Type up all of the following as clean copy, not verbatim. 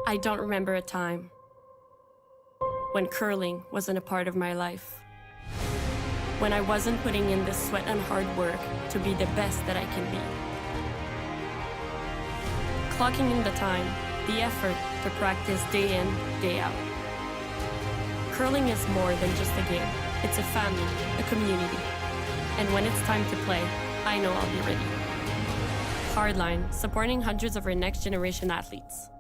I don't remember a time when curling wasn't a part of my life. When I wasn't putting in the sweat and hard work to be the best that I can be. Clocking in the time, the effort to practice day in, day out. Curling is more than just a game. It's a family, a community. And when it's time to play, I know I'll be ready. Hardline, supporting hundreds of our next generation athletes.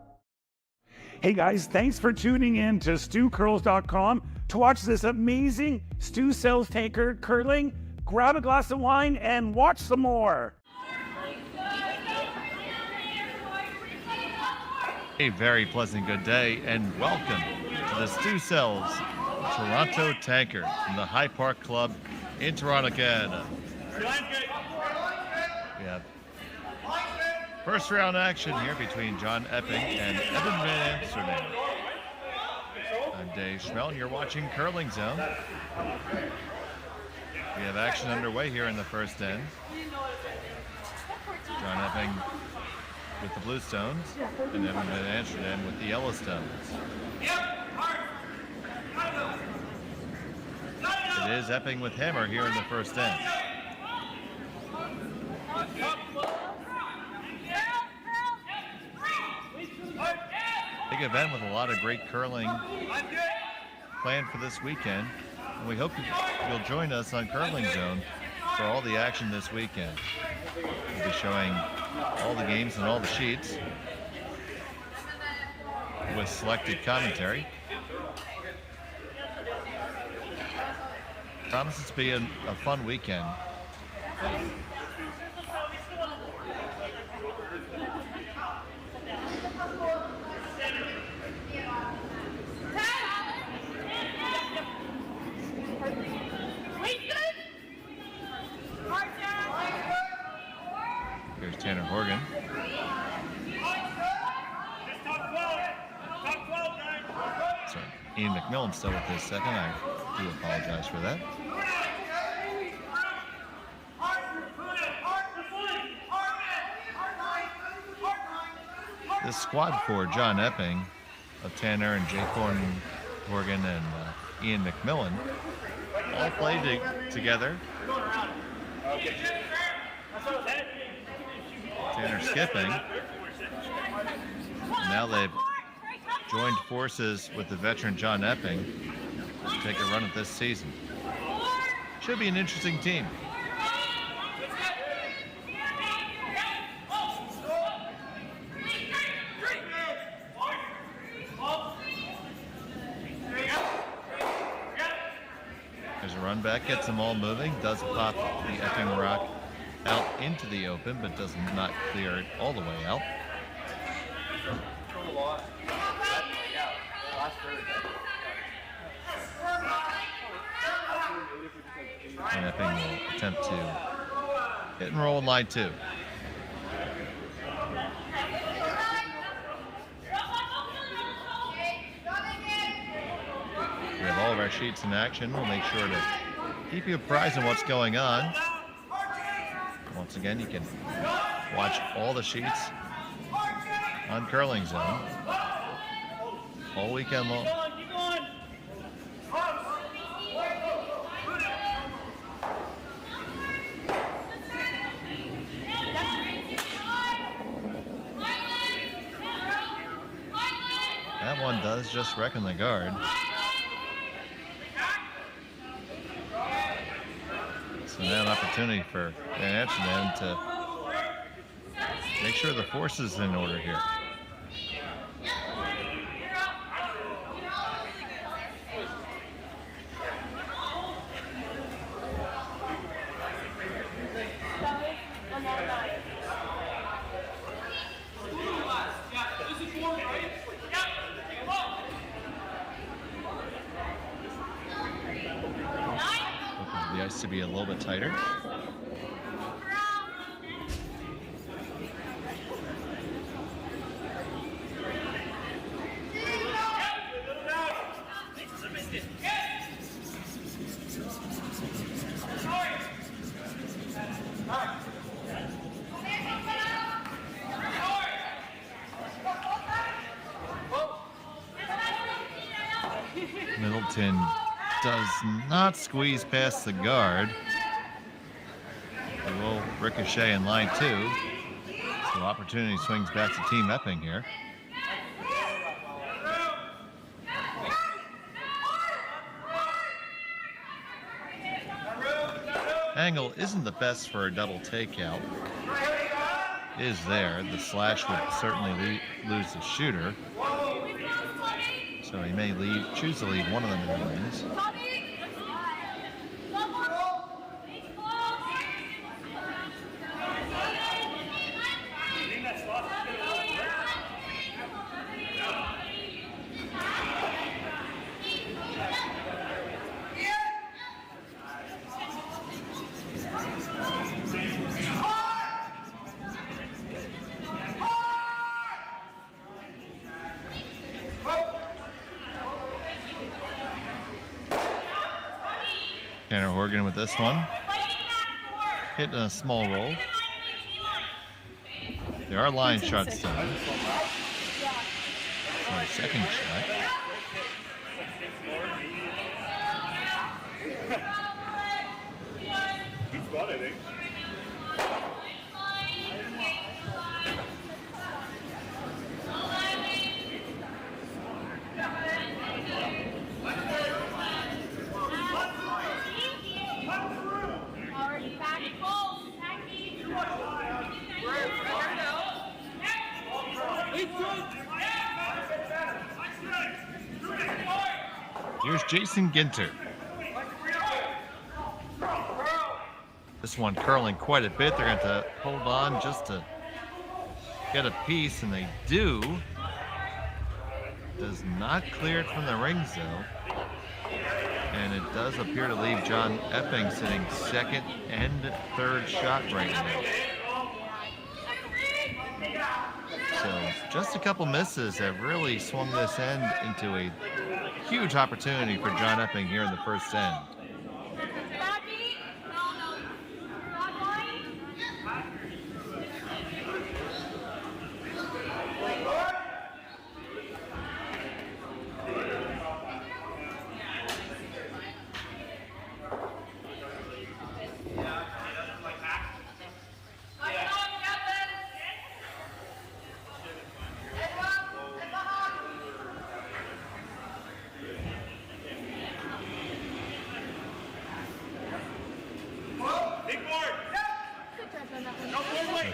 Hey guys, thanks for tuning in to StuCurls.com to watch this amazing Stu Sells Tankard curling. Grab a glass of wine and watch some more. A very pleasant good day and welcome to the Stu Sells Toronto Tankard from the High Park Club in Toronto, Canada. We have first round action here between John Epping and Evan Van Amsterdam. I'm Dave Schmel and you're watching Curling Zone. We have action underway here in the first end. John Epping with the Blue Stones and Evan Van Amsterdam with the Yellow Stones. It is Epping with hammer here in the first end. Big event with a lot of great curling planned for this weekend. And we hope you'll join us on Curling Zone for all the action this weekend. We'll be showing all the games and all the sheets with selected commentary. Promises to be a fun weekend. Here's Tanner Horgan. Sorry, Ian McMillan still with his second. I do apologize for that. This squad for John Epping of Tanner and Jake Horgan and Ian McMillan all played together. Tanner skipping. Now they've joined forces with the veteran John Epping to take a run at this season. Should be an interesting team. There's a run back, gets them all moving, does pop the Epping rock out into the open, but does not clear it all the way out. And Epping will attempt to hit and roll in line two. We have all of our sheets in action. We'll make sure to keep you apprised of what's going on. Once again, you can watch all the sheets on Curling Zone all weekend long. That one does just reckon the guard. So now an opportunity for Van Amsterdam to make sure the force is in order here. The ice to be a little bit tighter. Edmonton does not squeeze past the guard. It will ricochet in line 2. So opportunity swings back to Team Epping here. Angle isn't the best for a double takeout. Is there. The slash would certainly lose the shooter. So he may choose to leave one of them in the lanes. Tanner Horgan with this one. Hitting a small roll. There are line shots done. So second shot. Here's Jason Ginter. This one curling quite a bit. They're going to hold on just to get a piece, and they do. Does not clear it from the rings, though. And it does appear to leave John Epping sitting second and third shot right now. So just a couple misses have really swung this end into a huge opportunity for John Epping here in the first end.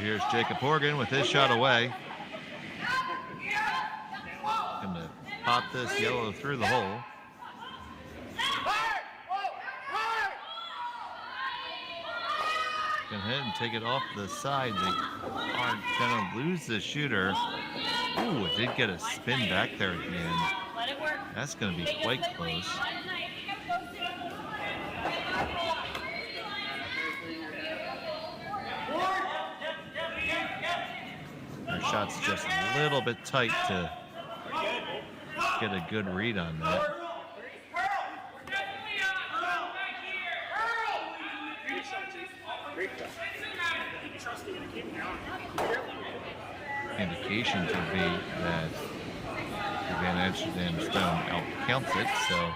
Here's Jacob Horgan with his shot away. Gonna pop this yellow through the hole. Gonna hit and take it off the side. They are gonna lose the shooter. Ooh, it did get a spin back there at the end. That's gonna be quite close. Shot's just a little bit tight to get a good read on that. Indication to be that Van Amsterdam Stone outcounts it, so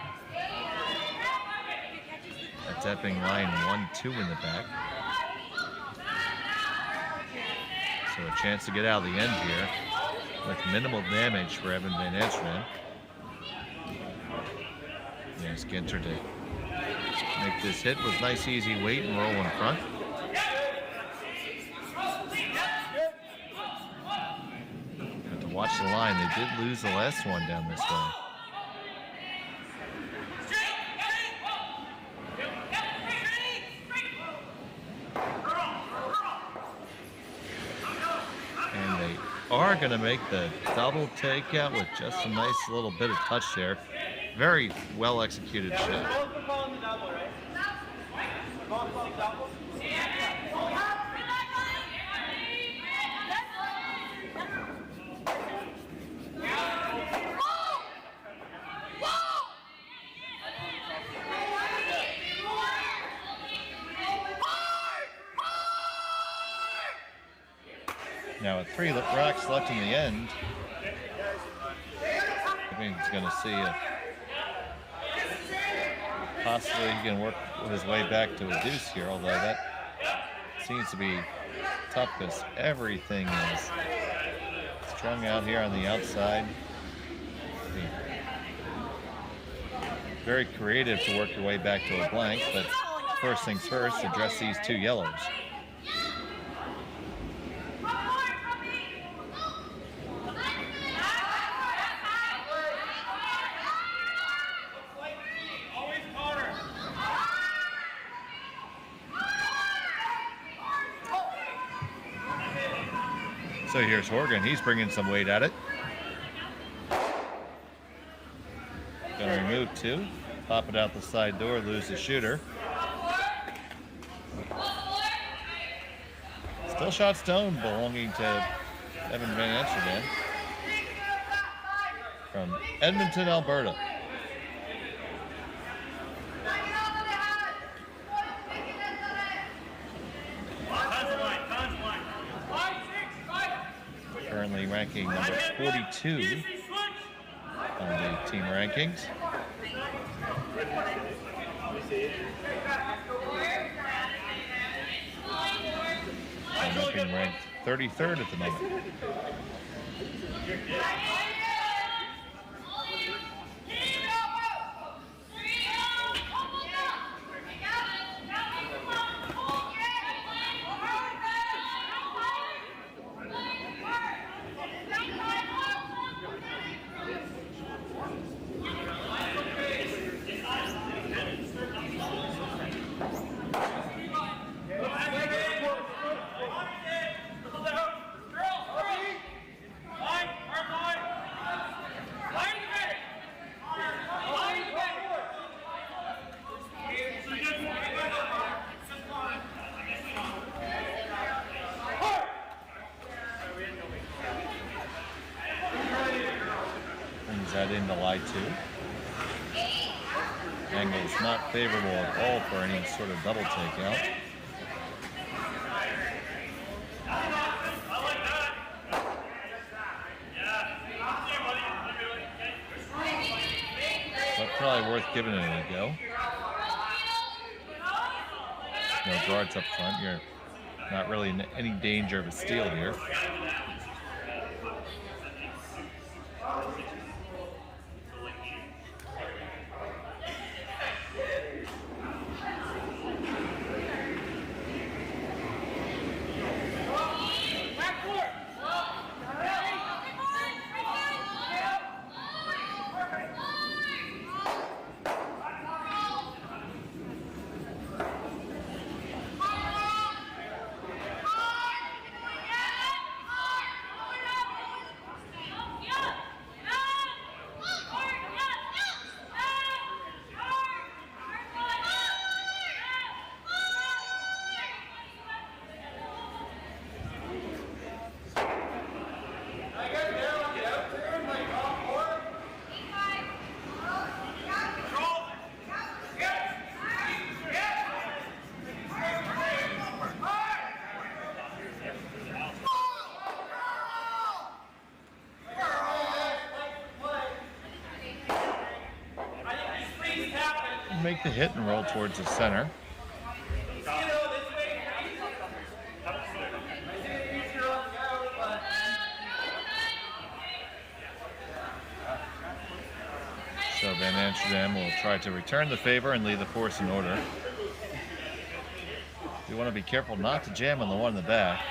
that's Epping line 1-2 in the back. So a chance to get out of the end here with minimal damage for Evan Van Amsterdam. There's Ginter to make this hit with nice easy weight and roll in front. But to watch the line, they did lose the last one down this way. Are going to make the double takeout with just a nice little bit of touch there. Very well executed shot. Now with 3 racks left in the end, I think it's going to see a possibly he can work his way back to a deuce here, although that seems to be tough because everything is strung out here on the outside. Very creative to work your way back to a blank, but first things first, address these 2 yellows. So here's Horgan. He's bringing some weight at it. Going to remove 2. Pop it out the side door, lose the shooter. Still shot stone belonging to Evan Van Amsterdam from Edmonton, Alberta. Currently ranking number 42 on the team rankings. And Epping ranked 33rd at the moment. That into lie 2. Angle is not favorable at all for any sort of double takeout. But probably worth giving it a go. No guards up front. You're not really in any danger of a steal here. Make the hit and roll towards the center. So Van Amsterdam will try to return the favor and leave the force in order. You want to be careful not to jam on the one in the back.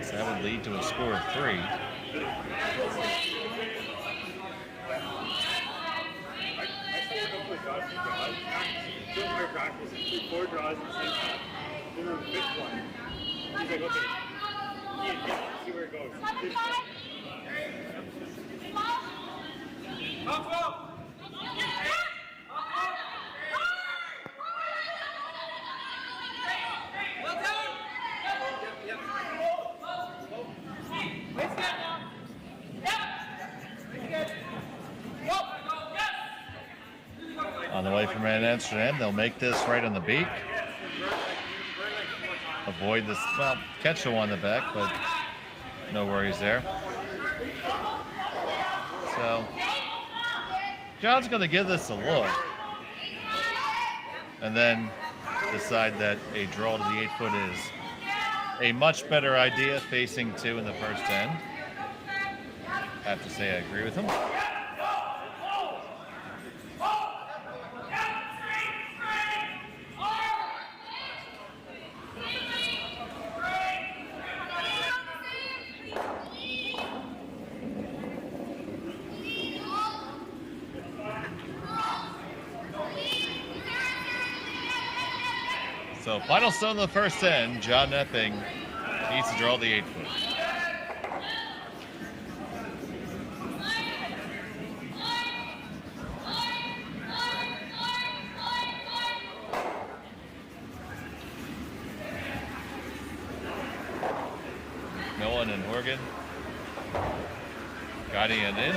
So that would lead to a score of 3. Four draws at the same time. Then we picked one. He's like, okay, see where it goes. On the way from Van Amsterdam, they'll make this right on the beak. Avoid this, well, catch the one in the back, but no worries there. So John's going to give this a look and then decide that a draw to the 8-foot is a much better idea, facing 2 in the first end. I have to say I agree with him. So final stone of the first end, John Epping needs to draw the 8-foot. Millen and Horgan guiding it in.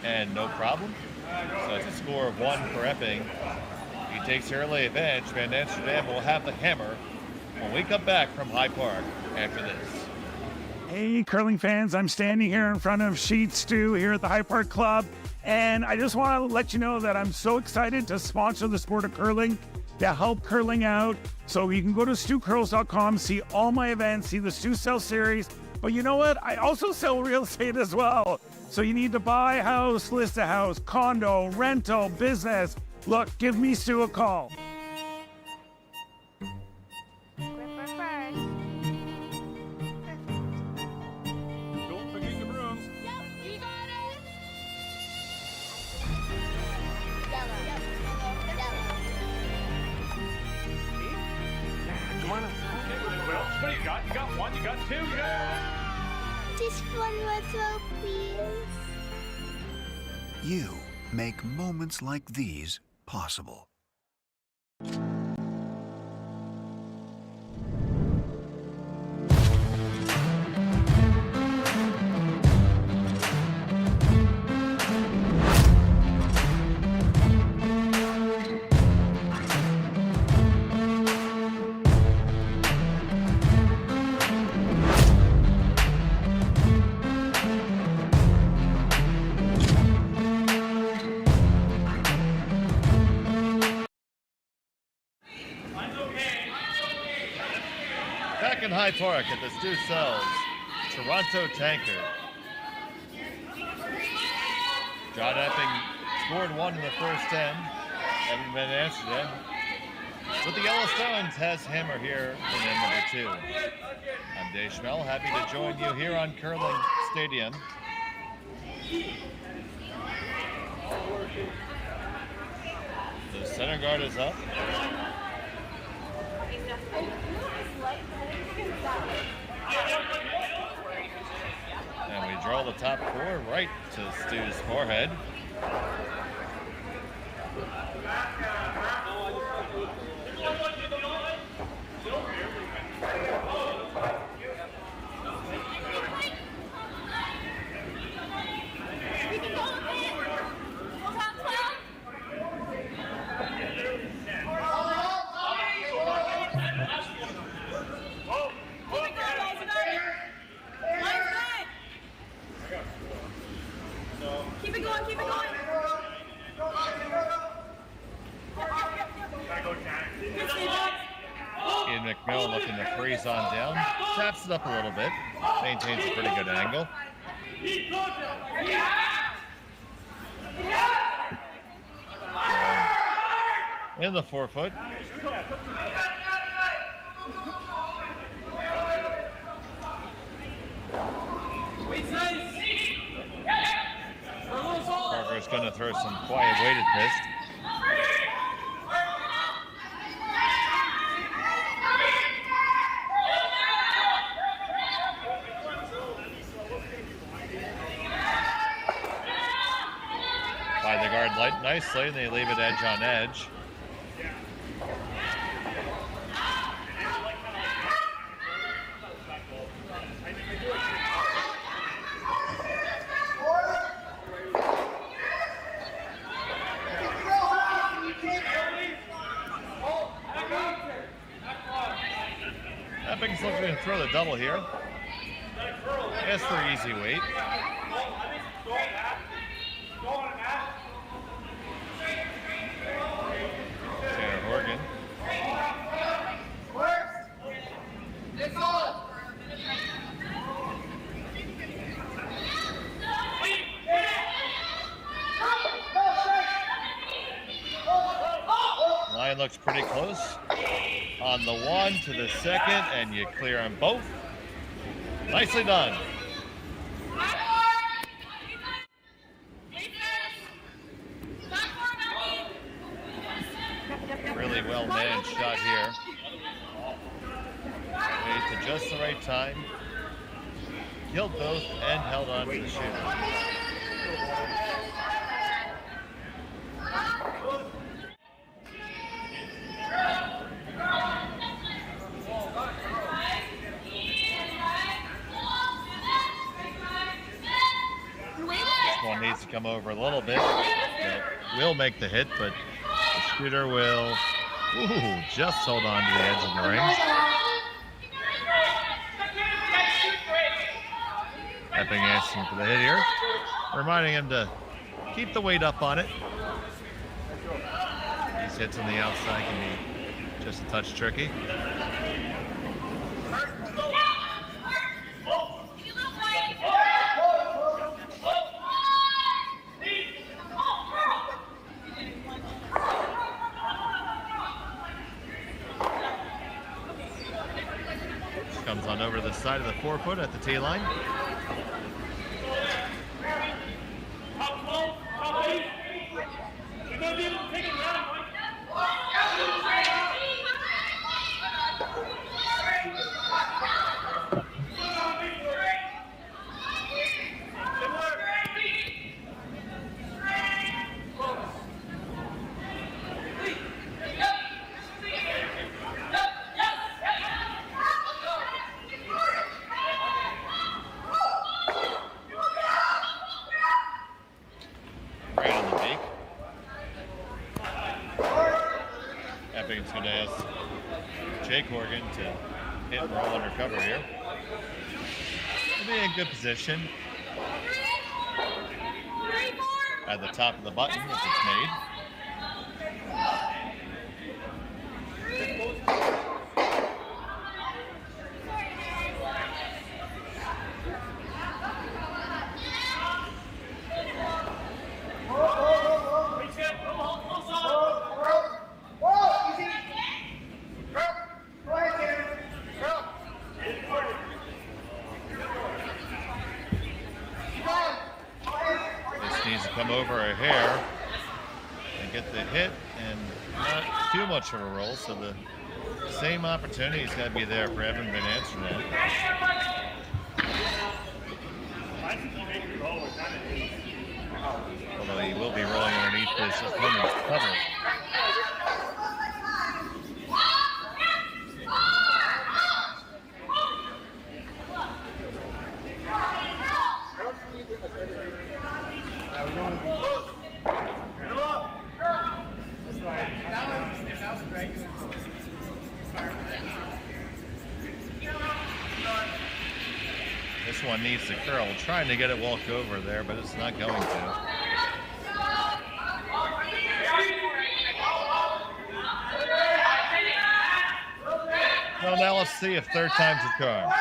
And no problem. So it's a score of 1 for Epping. He takes early advantage. Van Amsterdam will have the hammer when we come back from High Park after this. Hey, curling fans, I'm standing here in front of Sheet Stew here at the High Park Club, and I just want to let you know that I'm so excited to sponsor the sport of curling, to help curling out. So you can go to stewcurls.com, see all my events, see the Stew Sell series, but you know what? I also sell real estate as well. So you need to buy a house, list a house, condo, rental, business. Look, give me Stu a call. Don't forget the brooms. Yep, you got it. Come on up. Well, what do you got? You got 1, you got 2, you got... Just one more throw, please. You make moments like these possible. Back in High Park at the Stu Sells, Toronto Tankard. John Epping scored 1 in the first end. Evan Van Amsterdam with the Yellow Stones has hammer here in end number 2. I'm Dave Schmel, happy to join you here on Curling Stadium. The center guard is up. And we draw the top 4 right to Stu's forehead. Keep it going, keep it going. Ian McMillan looking to freeze on down. Taps it up a little bit. Maintains a pretty good angle. In the 4-foot. Parker's going to throw some quiet weighted fist. By the guard light nicely, and they leave it edge on edge. Epping's looking to throw the double here. As for easy weight. Line looks pretty close. On the 1 to the 2nd, and you clear them both. Nicely done. Really well managed shot here. Waited to just the right time. Killed both and held on to the shooter. This one needs to come over a little bit. Will make the hit, but the shooter will just hold on to the edge of the ring. Epping asking for the hit here, reminding him to keep the weight up on it. These hits on the outside can be just a touch tricky. Comes on over the side of the 4-foot at the tee line. Epping's going to ask Jake Horgan to hit and roll under cover here. He'll be in good position at the top of the button if it's made. Come over a hair and get the hit, and not too much of a roll, so the same opportunity is going to be there for Evan Van Amsterdam. Although he will be rolling underneath his opponent's cover. This one needs to curl, trying to get it walk over there, but it's not going to. Well, now let's see if third time's a charm.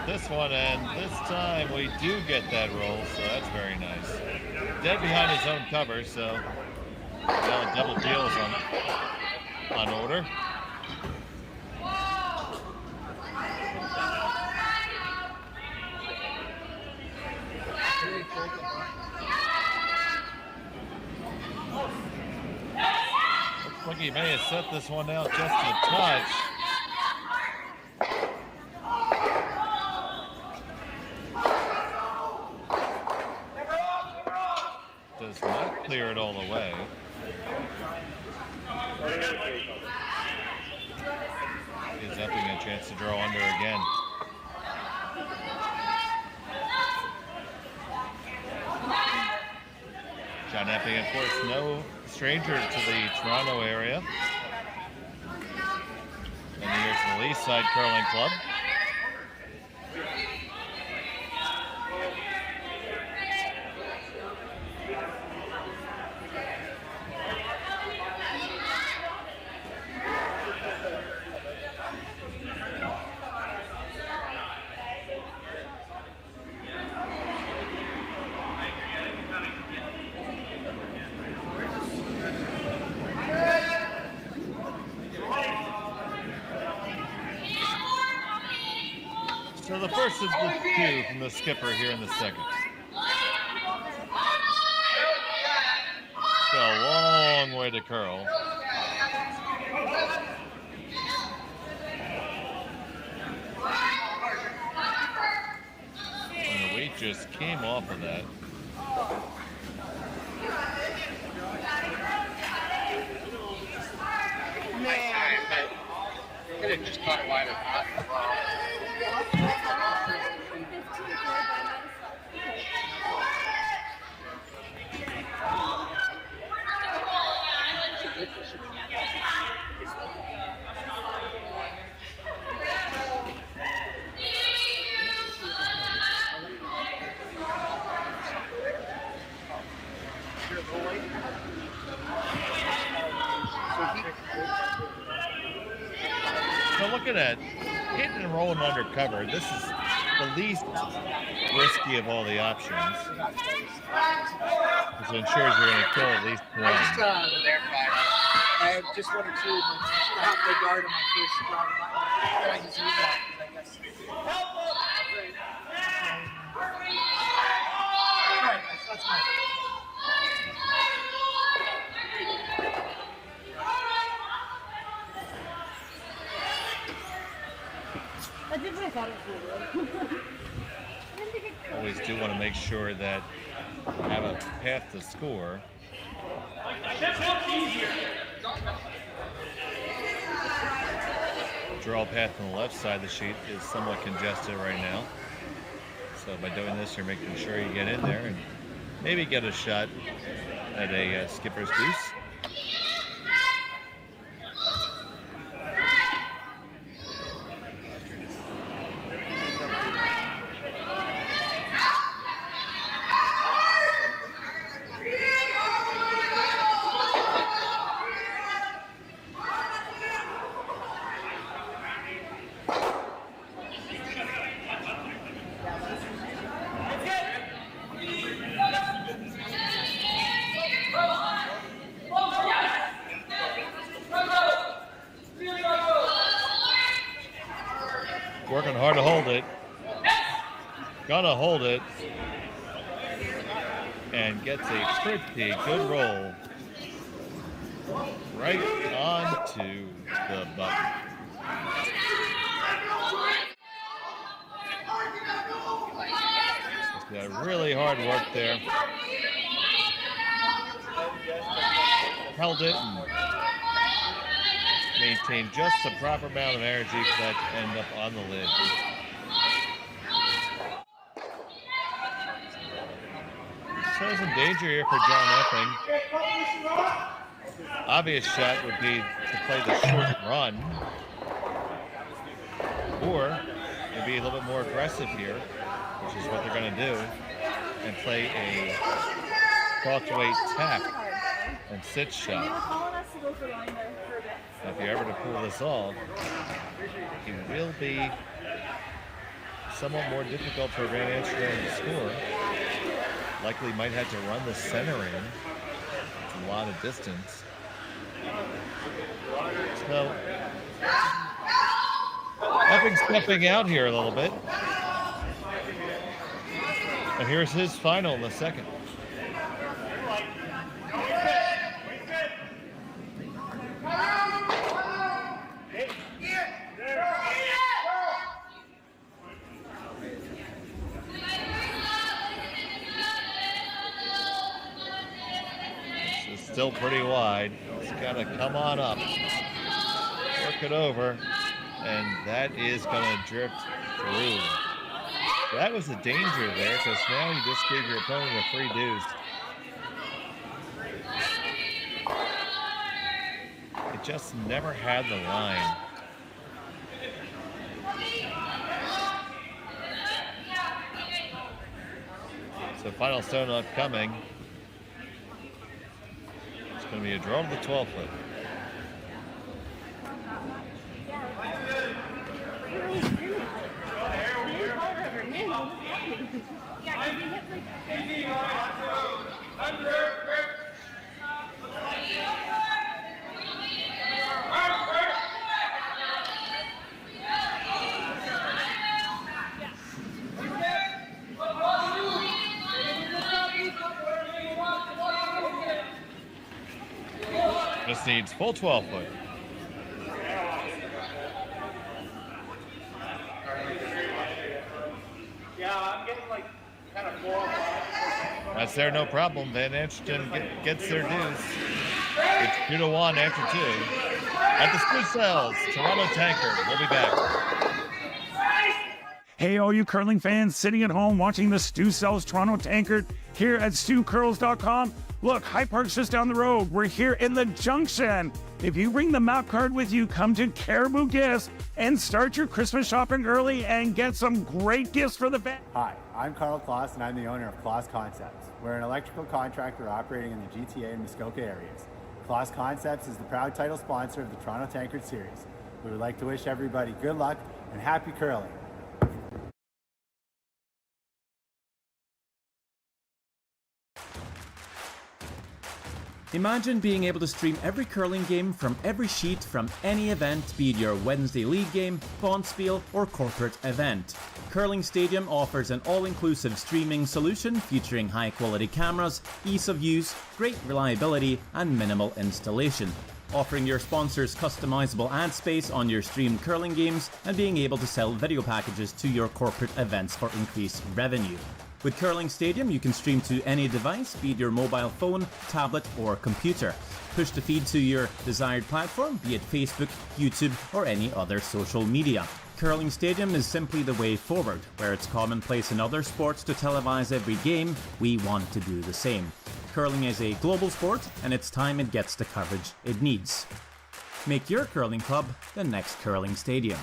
This one, and this time we do get that roll, so that's very nice. Dead behind his own cover, so now double deals on order. Looks like he may have set this one out just a touch. Does not clear it all the way. Gives Epping a chance to draw under again. John Epping, of course, no stranger to the Toronto area. Many years in the East Side Curling Club. So the first is the cue from the skipper here in the second. It's got a long way to curl. And the weight just came off of that. Could have just caught it wide or not. So looking at hitting and rolling under cover, this is the least risky of all the options. This ensures you're going to kill at least one. I just wanted to have the guard on my first run. I just use that because I guess. That's my. Always do want to make sure that you have a path to score. Draw path on the left side of the sheet is somewhat congested right now. So by doing this, you're making sure you get in there and maybe get a shot at a skipper's goose. Working hard to hold it. Gonna hold it. And gets a pretty good roll. Right onto the button. Just got really hard work there. Held it and maintained just the proper amount of energy for that to end up on the lid. So some danger here for John Epping. Obvious shot would be to play the short run, or maybe a little bit more aggressive here, which is what they're going to do, and play a cross-weight tap and sit shot. Now, if you're ever to pull this off, it will be somewhat more difficult for Van Amsterdam to score. Likely might have to run the center in. It's a lot of distance. So, Epping stepping out here a little bit. And here's his final in the second. Still pretty wide. It's got to come on up, work it over, and that is going to drift through. That was the danger there, because now you just gave your opponent a free deuce. just never had the line. So final stone upcoming. It's going to be a draw to the 12-foot. Just needs full 12-foot. Yeah, I'm getting like kind of 4 or 5. That's there, no problem. Van Amsterdam gets their dues. It's 2-1 after 2. At the Spruce Cells, Toronto Tankard. We'll be back. Hey, all you curling fans sitting at home watching the Stu Sells Toronto Tankard here at StuCurls.com. Look, High Park's just down the road. We're here in the Junction. If you bring the map card with you, come to Caribou Gifts and start your Christmas shopping early and get some great gifts for the fans. Hi, I'm Carl Kloss and I'm the owner of Kloss Concepts. We're an electrical contractor operating in the GTA and Muskoka areas. Kloss Concepts is the proud title sponsor of the Toronto Tankard Series. We would like to wish everybody good luck and happy curling. Imagine being able to stream every curling game from every sheet from any event, be it your Wednesday league game, bonspiel, or corporate event. Curling Stadium offers an all-inclusive streaming solution featuring high-quality cameras, ease of use, great reliability, and minimal installation. Offering your sponsors customizable ad space on your streamed curling games and being able to sell video packages to your corporate events for increased revenue. With Curling Stadium, you can stream to any device, be it your mobile phone, tablet, or computer. Push the feed to your desired platform, be it Facebook, YouTube, or any other social media. Curling Stadium is simply the way forward. Where it's commonplace in other sports to televise every game, we want to do the same. Curling is a global sport, and it's time it gets the coverage it needs. Make your curling club the next Curling Stadium.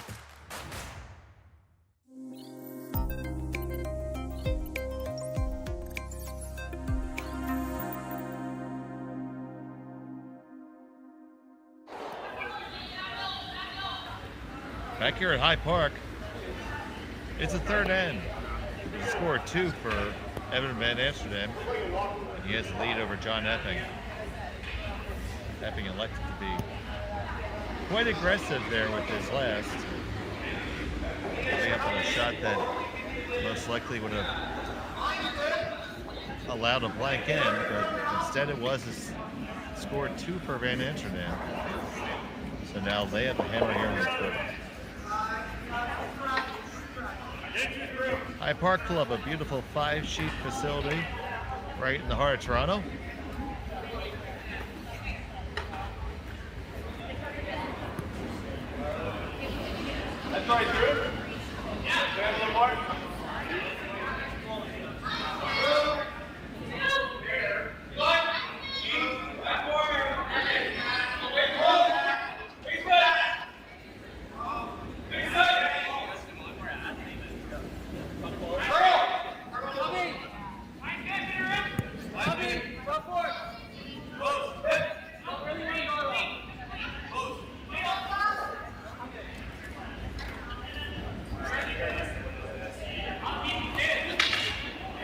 Back here at High Park, it's a third end. There's a score of 2 for Evan Van Amsterdam, and he has the lead over John Epping. Epping elected to be quite aggressive there with his last. Coming up on a shot that most likely would have allowed a blank end, but instead it was a score 2 for Van Amsterdam. So now they have a hammer here in the foot. High Park Club, a beautiful 5-sheet facility right in the heart of Toronto. That's right, Drew. Yeah. A little more.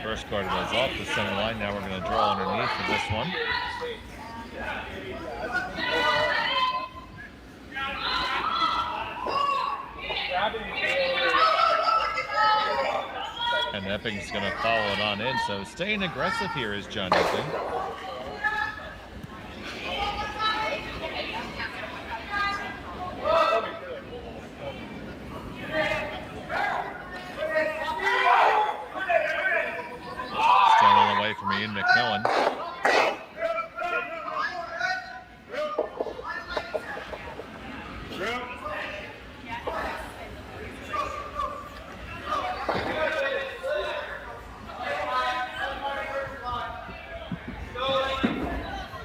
First card goes off the center line. Now we're going to draw underneath for this one. And Epping's going to follow it on in. So staying aggressive here is John Epping. From Ian McMillan.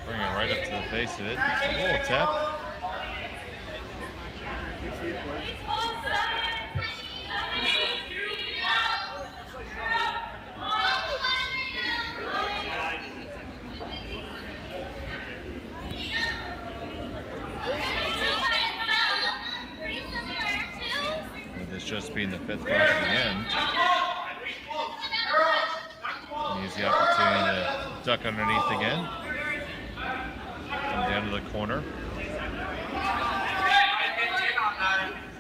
Bring it right up to the face of it. A little tap. With this just being the 5th rock at the end. Use the opportunity to duck underneath again. Come down to the corner.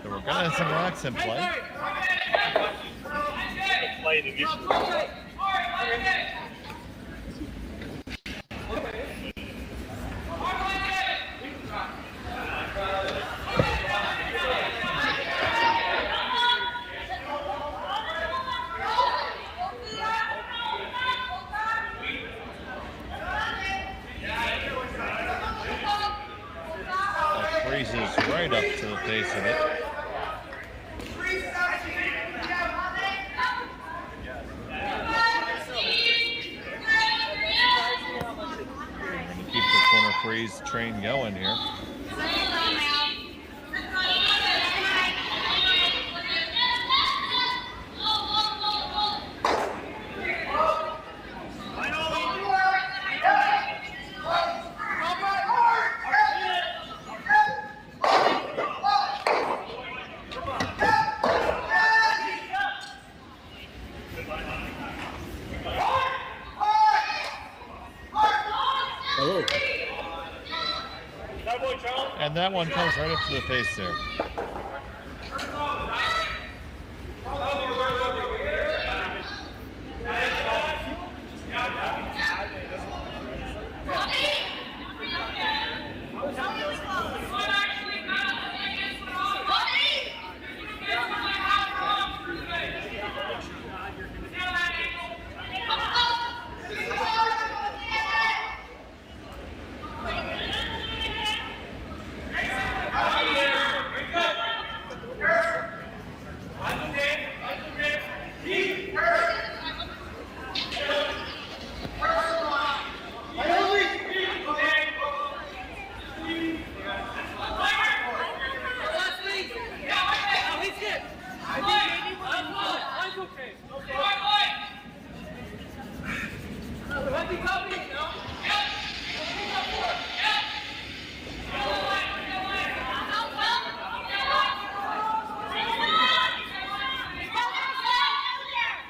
So we're gonna have some rocks in play. That freezes right up to the face of it. Keep the corner freeze train going here. And that one comes right up to the face there.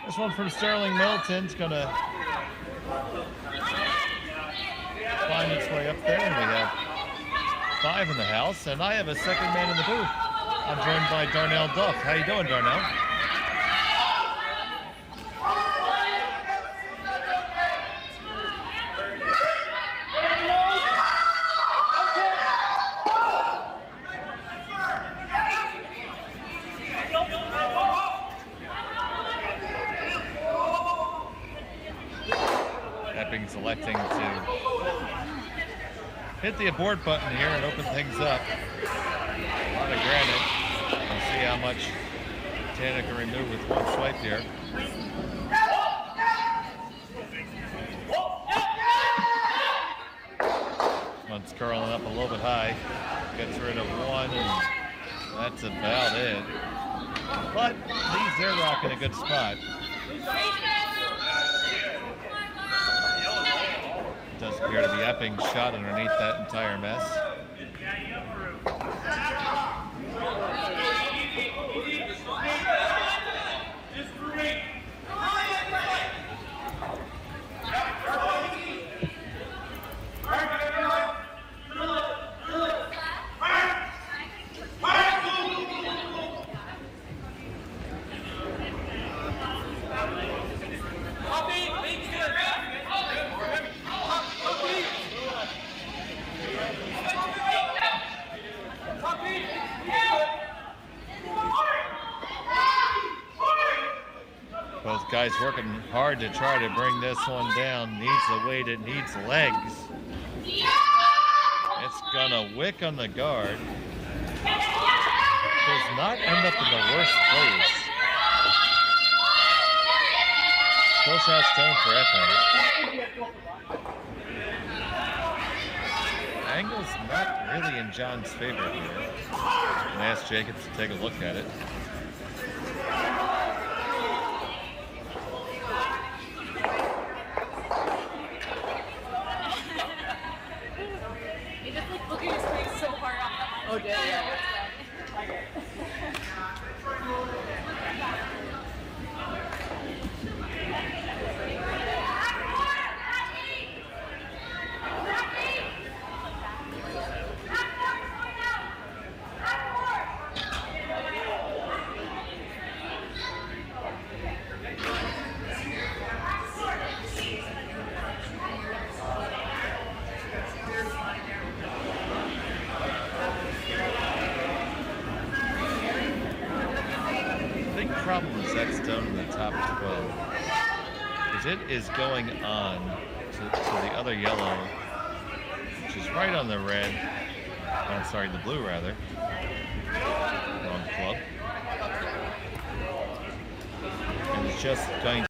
This one from Sterling Middleton's gonna find its way up there, and we have 5 in the house, and I have a second man in the booth. I'm joined by Darnell Duff. How you doing, Darnell? Epping selecting to hit the abort button here and open things up. A lot of granite. We'll see how much Tana can remove with one swipe here. One's curling up a little bit high. Gets rid of one, and that's about it. But leaves their rock in a good spot. Does appear to be Epping's shot underneath that entire mess. Both guys working hard to try to bring this one down. Needs the weight, it needs legs. It's gonna wick on the guard. Does not end up in the worst place. Still shot stone for Epping. angle's not really in John's favor here. I'm gonna ask Jacobs to take a look at it. He just like looking his face so hard on that. Oh, yeah. Big problem is that stone in the top 12. Because it is going on to the other yellow, which is right on the red. Oh, sorry, the blue rather. Wrong club. And it's just going.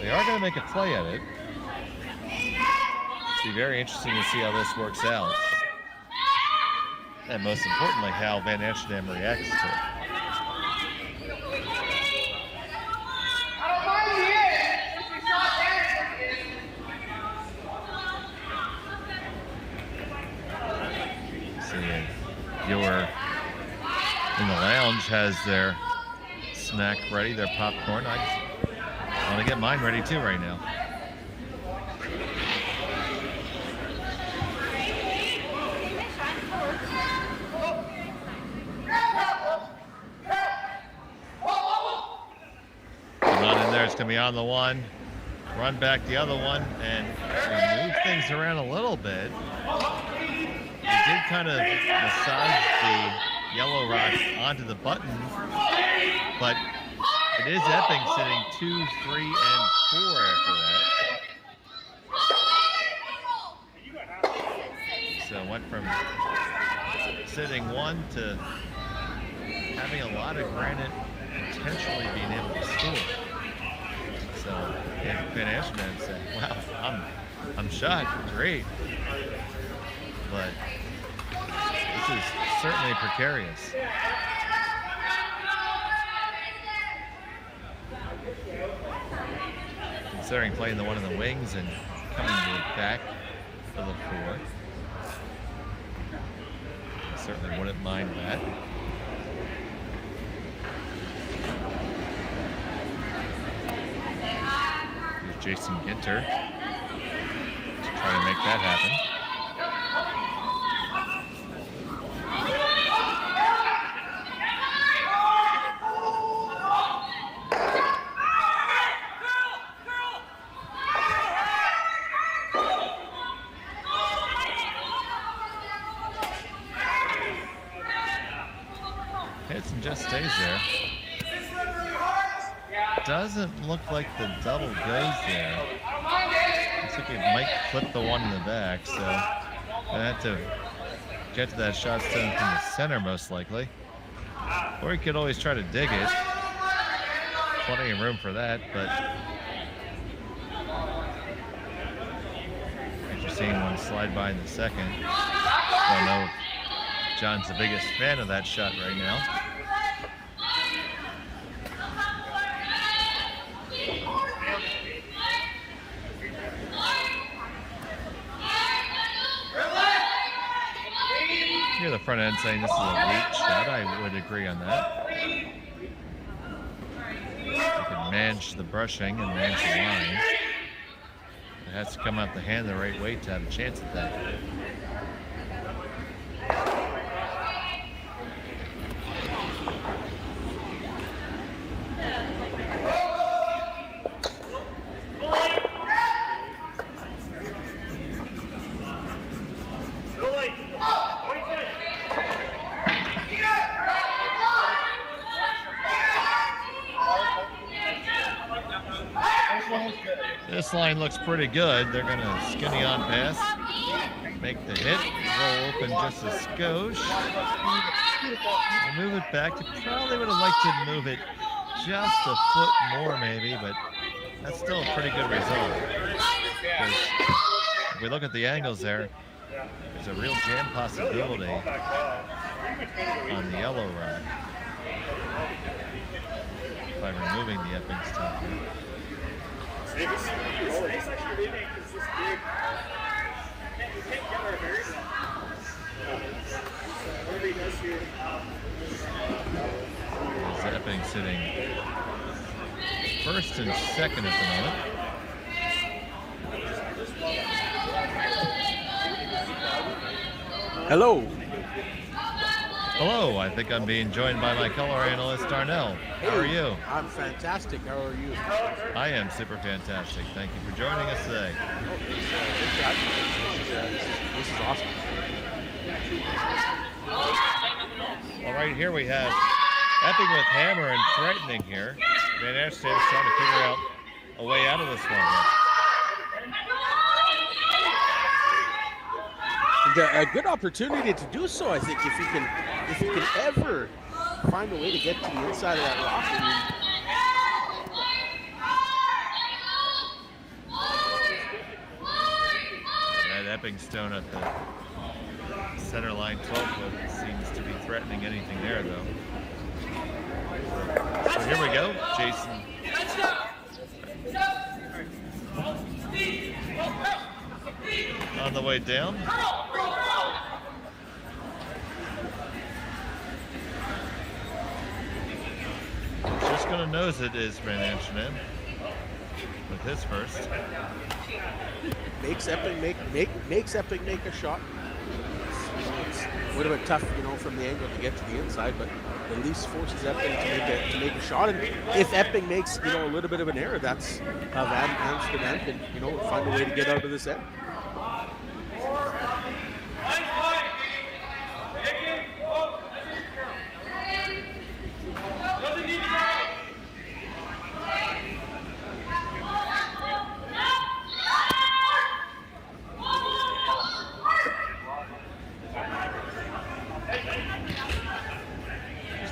They are going to make a play at it. It'll be very interesting to see how this works out. And most importantly, how Van Amsterdam reacts to it. See, viewer in the lounge has their snack ready, their popcorn. I want to get mine ready too right now. Not in there, it's going to be on the one. Run back the other one and we move things around a little bit. He did kind of massage the yellow rocks onto the button, but it is Epping sitting 2, 3, and 4 after that. So it went from sitting 1 to having a lot of granite potentially being able to score. So Van Amsterdam said, wow, I'm shot, great. But this is certainly precarious. Considering playing the one in the wings and coming to the back for the 4. I certainly wouldn't mind that. Here's Jason Ginter to try to make that happen. Just stays there. Doesn't look like the double goes there. Looks like it might clip the one in the back, so gonna have to get to that shot stone from the center most likely. Or he could always try to dig it. Plenty of room for that, but after seeing one slide by in the second, I don't know if John's the biggest fan of that shot right now. Near the front end saying this is a weak shot, I would agree on that. You can manage the brushing and manage the line. It has to come out the hand the right way to have a chance at that. this line looks pretty good. They're going to skinny on pass, make the hit, roll open just a skosh. Move it back. You probably would have liked to move it just a foot more maybe, but that's still a pretty good result. If we look at the angles there, there's a real jam possibility on the yellow rod by removing the Epping stuff here. Is Epping sitting first and second at the moment. Hello. Hello, I think I'm being joined by my color analyst, Darnell. How are you? I'm fantastic. How are you? I am super fantastic. Thank you for joining us today. This is awesome. Well, right here we have Epping with hammer and threatening here. Van Amsterdam's trying to figure out a way out of this one. A good opportunity to do so, I think, if you can ever find a way to get to the inside of that rock. That Epping stone at the center line 12 foot seems to be threatening anything there, though. So here we go, Jason. On the way down. Just gonna nose it is Van Amsterdam with his first. Makes Epping make a shot. Would have been tough, from the angle to get to the inside, but at least forces Epping to make a shot. And if Epping makes, a little bit of an error, that's how Van Amsterdam can, find a way to get out of this end.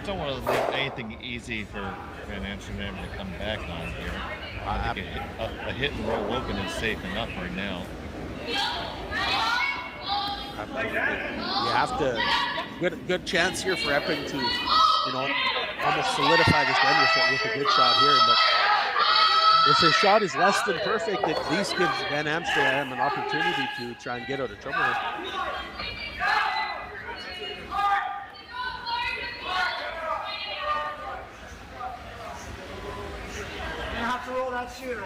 Don't want to leave anything easy for Van Amsterdam to come back on here. I think a hit and roll open is safe enough right now. You have to good chance here for Epping to, almost solidify this win with a good shot here. But if their shot is less than perfect, it at least gives Van Amsterdam an opportunity to try and get out of trouble here. Have to roll that shooter.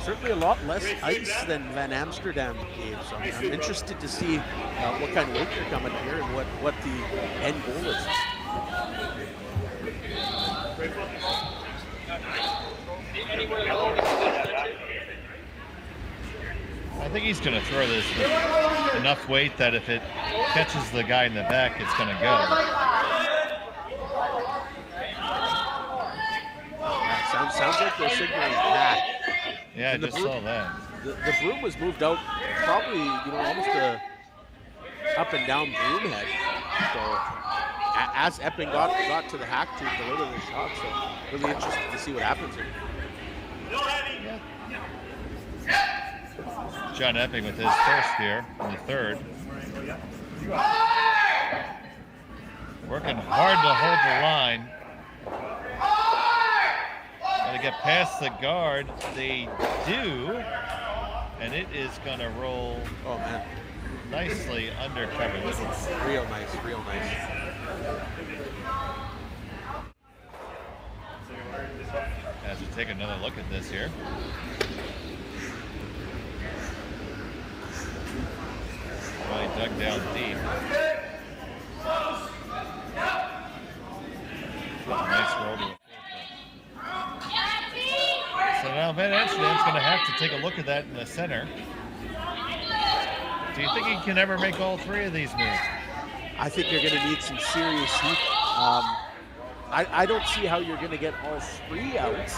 Certainly a lot less ice than Van Amsterdam gave, so I'm interested to see what kind of weight they're coming here and what the end goal is. I think he's going to throw this with enough weight that if it catches the guy in the back, it's going to go. Sounds like they're signaling back. Yeah, I just saw that. The broom was moved out probably, almost a up and down broom head. So as Epping got to the hack to deliver the shot, so really interested to see what happens here. John Epping with his first here in the third. Working hard to hold the line. To get past the guard, they do, and it is going to roll. Oh man, nicely under cover. This is real nice. As we take another look at this here. Really dug down deep. Nice roll to So now Van Amsterdam's going to have to take a look at that in the center. Do you think he can ever make all three of these moves? I think you're going to need some serious heat. I don't see how you're going to get all three out.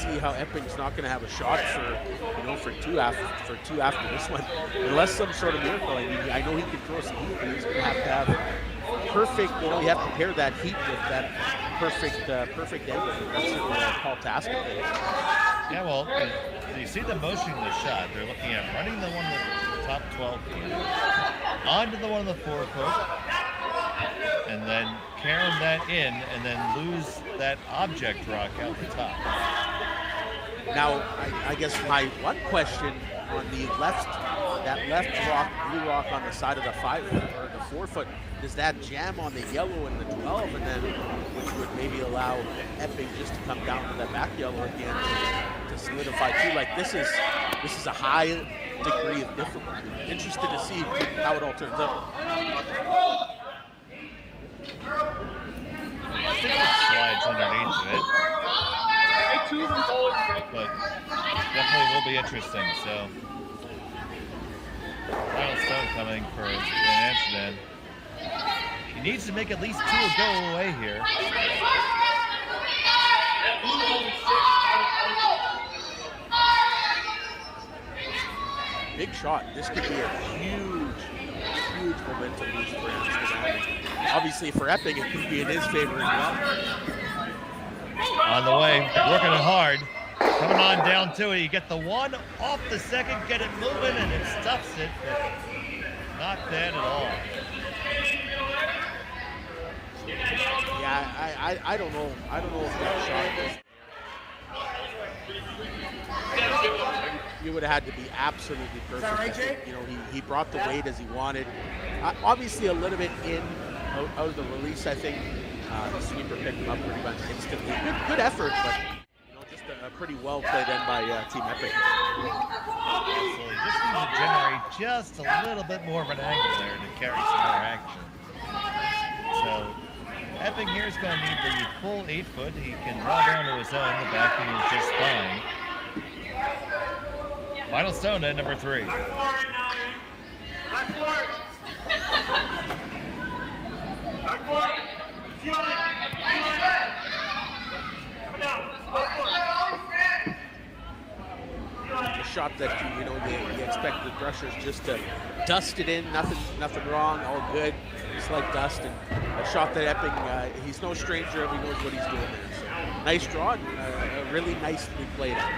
see how Epping's not going to have a shot for two after this one, unless some sort of miracle. I mean, I know he can throw some heat, but he's going to have perfect. You have to pair that heat with that perfect angle. That's what Paul Tasker did. Yeah, well, you see the motion of the shot. They're looking at running the one with the top 12 feet, onto the one of the 4 foot, and then carrying that in, and then lose that object rock out the top. Now, I guess my one question on the left rock, blue rock on the side of the 5 foot or the 4 foot, does that jam on the yellow and the 12, and then which would maybe allow Epping just to come down to that back yellow again to solidify too? Like this is a high degree of difficulty. Interested to see how it all turns out. I think it slides underneath of it, but definitely will be interesting. So, final stone coming for Amsterdam. He needs to make at least 2 go away here. Big shot. This could be a huge momentum boost for Amsterdam. Obviously for Epping, it could be in his favor as well. On the way, working it hard. Coming on down to it. You get the one off the second, get it moving, and it stuffs it, but not bad at all. Yeah, I don't know. I don't know if that shot was. You would have had to be absolutely perfect. Right, Jay? He brought the weight as he wanted. Obviously, a little bit out of the release. I think the sweeper picked him up pretty much instantly. Good effort, but just a pretty well played in by Team Epping. So he just needs to generate just a little bit more of an angle there to carry some more action. So Epping here is going to need the full 8 foot. He can draw down to his own. The backing is just fine. Final stone at number 3. A shot that you expect the Brushers just to dust it in, nothing wrong, all good, just like dust. And a shot that Epping, he's no stranger, he knows what he's doing there. So nice draw, and really nicely played out.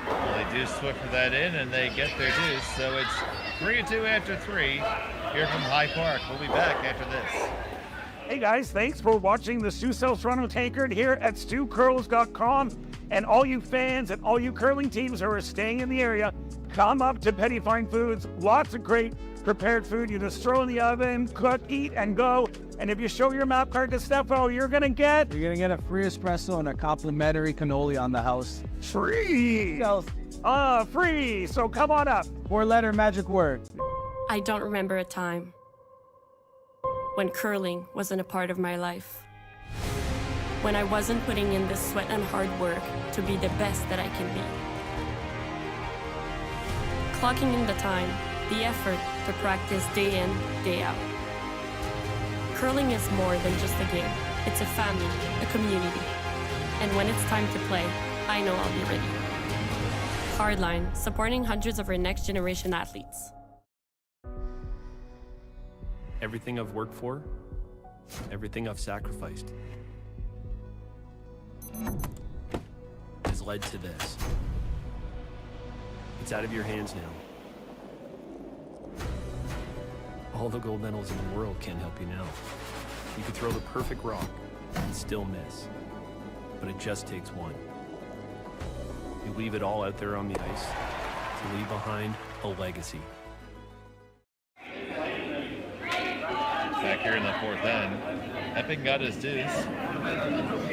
Well, they do Swiffer that in, and they get their deuce. So it's 3-2 after 3 here from High Park. We'll be back after this. Hey guys, thanks for watching the Sioux South Toronto Tankard here at StuCurls.com. And all you fans and all you curling teams who are staying in the area, come up to Petty Fine Foods. Lots of great prepared food. You just throw in the oven, cook, eat, and go. And if you show your map card to Stefo, you're gonna get a free espresso and a complimentary cannoli on the house. Free! Free! So come on up. 4-letter magic word. I don't remember a time when curling wasn't a part of my life. When I wasn't putting in the sweat and hard work to be the best that I can be. Clocking in the time, the effort to practice day in, day out. Curling is more than just a game. It's a family, a community. And when it's time to play, I know I'll be ready. Hardline, supporting hundreds of our next generation athletes. Everything I've worked for, everything I've sacrificed, has led to this. It's out of your hands now. All the gold medals in the world can't help you now. You could throw the perfect rock and still miss, but it just takes one. You leave it all out there on the ice to leave behind a legacy. Back here in the 4th end, Epping got his deuce.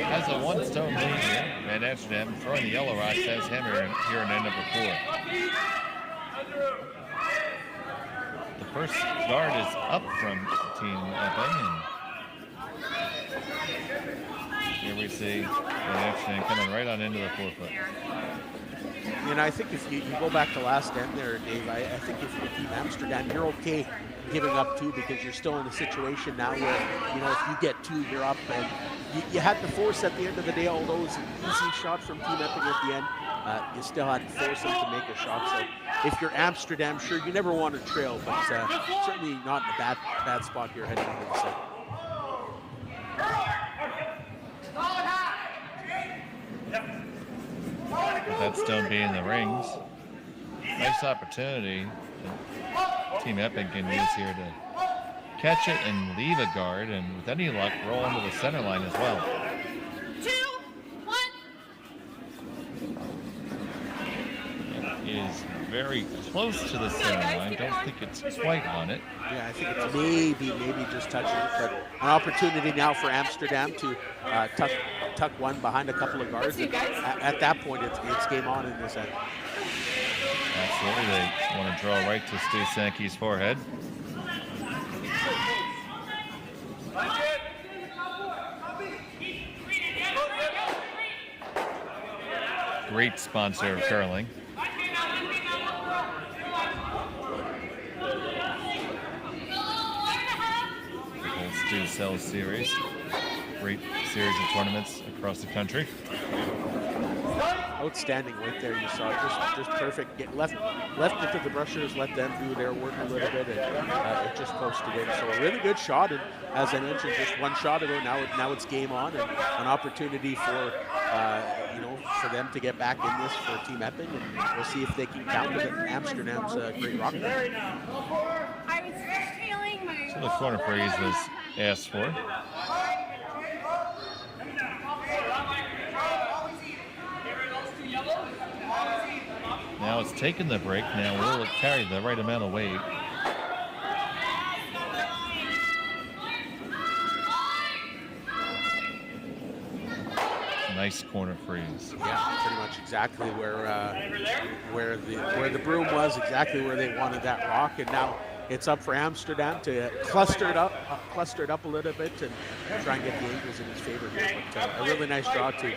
Has a 1-stone lead here. And Amsterdam throwing the yellow rock says him here in end number 4. The first guard is up from Team Epping. And here we see Amsterdam coming right on into the 4 foot. And I think if you go back to last end there, Dave, I think if you're Team Amsterdam, you're okay giving up 2 because you're still in a situation now where, if you get 2, you're up, and you had to force at the end of the day, although it was an easy shot from Team Epping at the end, you still had to force them to make a shot. So if you're Amsterdam, sure, you never want to trail, but certainly not in a bad spot here heading into the set. With that stone being in the rings, nice opportunity that Team Epping can use here to catch it and leave a guard, and with any luck, roll into the center line as well. 2, 1. It is very close to the center line. Don't think it's quite on it. Yeah, I think it's maybe just touching it, but an opportunity now for Amsterdam to tuck one behind a couple of guards. At that point, it's game on in this end. Absolutely, they want to draw right to Stu Sankey's forehead. Great sponsor of curling. The whole Stu Sells series. Great series of tournaments across the country. Outstanding right there. You saw it, just perfect. Get left it to the brushers, let them do their work a little bit, and it just posted in. So a really good shot, and as I mentioned, just one shot ago. Now it's game on, and an opportunity for for them to get back in this for Team Epping, and we'll see if they can counter Amsterdam's great rock. I was feeling my. So the corner freeze was asked for. Now it's taken the break. Now will it carry the right amount of weight? Nice corner freeze. Yeah, pretty much exactly where the broom was, exactly where they wanted that rock, and now it's up for Amsterdam to cluster it up a little bit and try and get the angles in his favor here. But a really nice draw to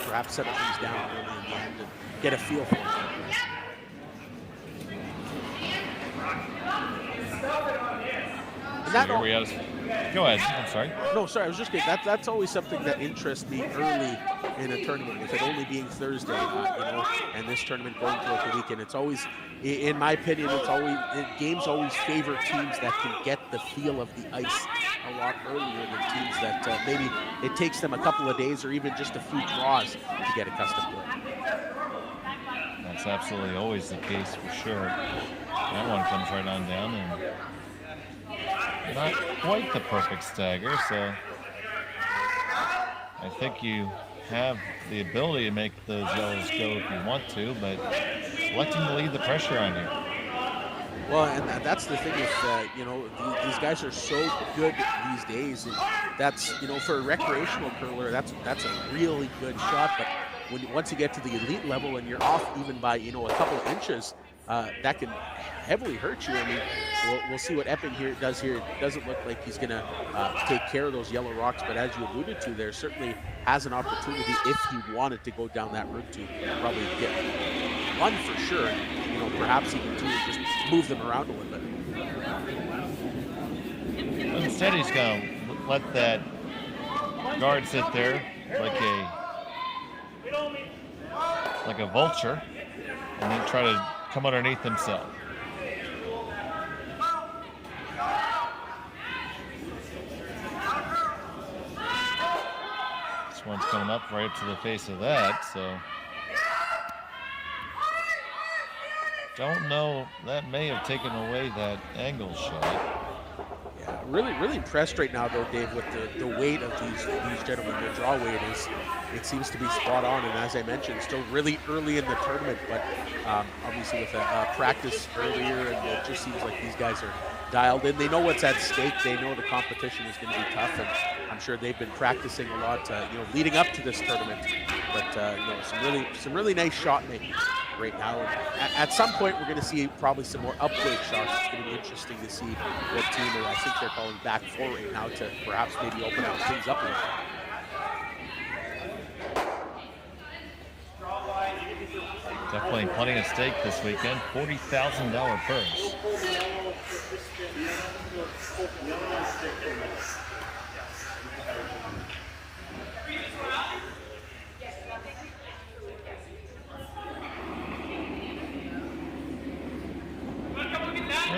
perhaps settle things down early in the end and get a feel for it. Here we are. Go ahead. I'm sorry. No, sorry. I was just kidding. That's always something that interests me early in a tournament. With it only being Thursday, and this tournament going throughout the weekend, it's always, in my opinion, games always favor teams that can get the feel of the ice a lot earlier than teams that maybe it takes them a couple of days or even just a few draws to get accustomed to it. That's absolutely always the case for sure. That one comes right on down, and not quite the perfect stagger, so I think you have the ability to make those yellows go if you want to, but electing to leave the pressure on you. Well, and that's the thing is, these guys are so good these days, and that's, for a recreational curler, that's a really good shot, but once you get to the elite level and you're off even by, a couple of inches, that can heavily hurt you. I mean, we'll see what Epping does here. It doesn't look like he's going to take care of those yellow rocks, but as you alluded to, there certainly has an opportunity if he wanted to go down that route to probably get one for sure. And, perhaps he can just move them around a little bit. Instead, he's going to let that guard sit there like a vulture, and then try to come underneath himself. This one's coming up right up to the face of that, so don't know. That may have taken away that angle shot. Yeah, really impressed right now, though, Dave, with the weight of these gentlemen. Their draw weight it seems to be spot on, and as I mentioned, still really early in the tournament, but obviously with a practice earlier, and it just seems like these guys are dialed in. They know what's at stake. They know the competition is going to be tough, and I'm sure they've been practicing a lot, leading up to this tournament. But some really nice shot making right now. And at some point, we're going to see probably some more upgrade shots. It's going to be interesting to see what team, or I think they're calling back four right now to perhaps maybe open up things up a little bit. Definitely plenty at stake this weekend. $40,000 purse.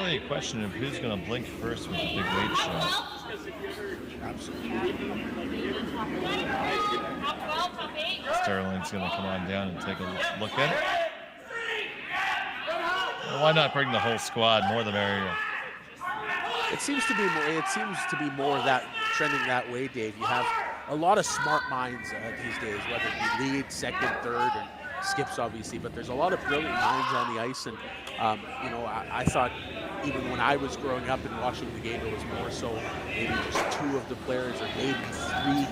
really a question of who's going to blink first with the big weight shot. Sterling's going to come on down and take a look at it. Well, why not bring the whole squad? More the merrier. It seems to be more. It seems to be more that trending that way, Dave. You have a lot of smart minds these days, whether it be lead, second, third, and skips obviously. But there's a lot of brilliant minds on the ice, and you know, I thought even when I was growing up and watching the game, it was more so maybe just two of the players or maybe three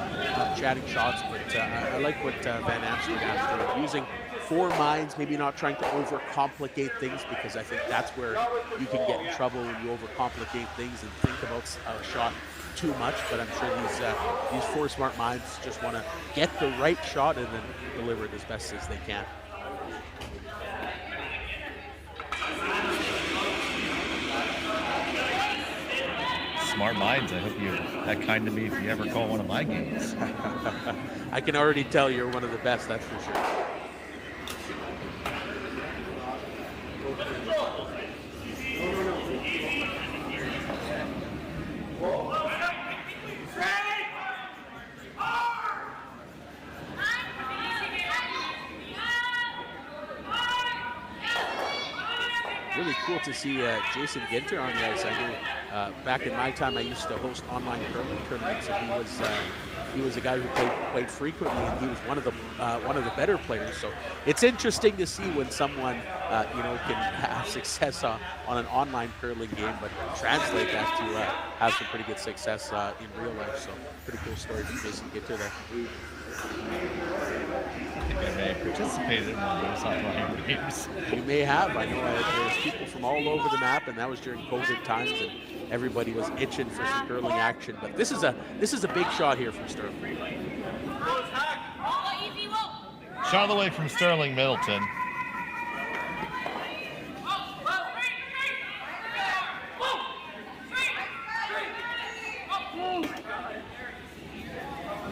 chatting shots. But I like what Van Amsterdam doing, using four minds, maybe not trying to overcomplicate things, because I think that's where you can get in trouble when you overcomplicate things and think about a shot too much. But I'm sure these four smart minds just want to get the right shot and then deliver it as best as they can. Smart minds. I hope you're that kind to me if you ever call one of my games. I can already tell you're one of the best, that's for sure. Really cool to see Jason Ginter on the ice. I know back in my time I used to host online curling tournaments, and he was a guy who played frequently, and he was one of the better players. So it's interesting to see when someone you know, can have success on an online curling game, but translate that to have some pretty good success in real life. So pretty cool story from Jason Ginter there. I think I may have participated in one of those online games. You may have. I know there was people from all over the map, and that was during COVID times, and everybody was itching for some curling action. But this is a big shot here from Sterling. Shot away from Sterling Middleton.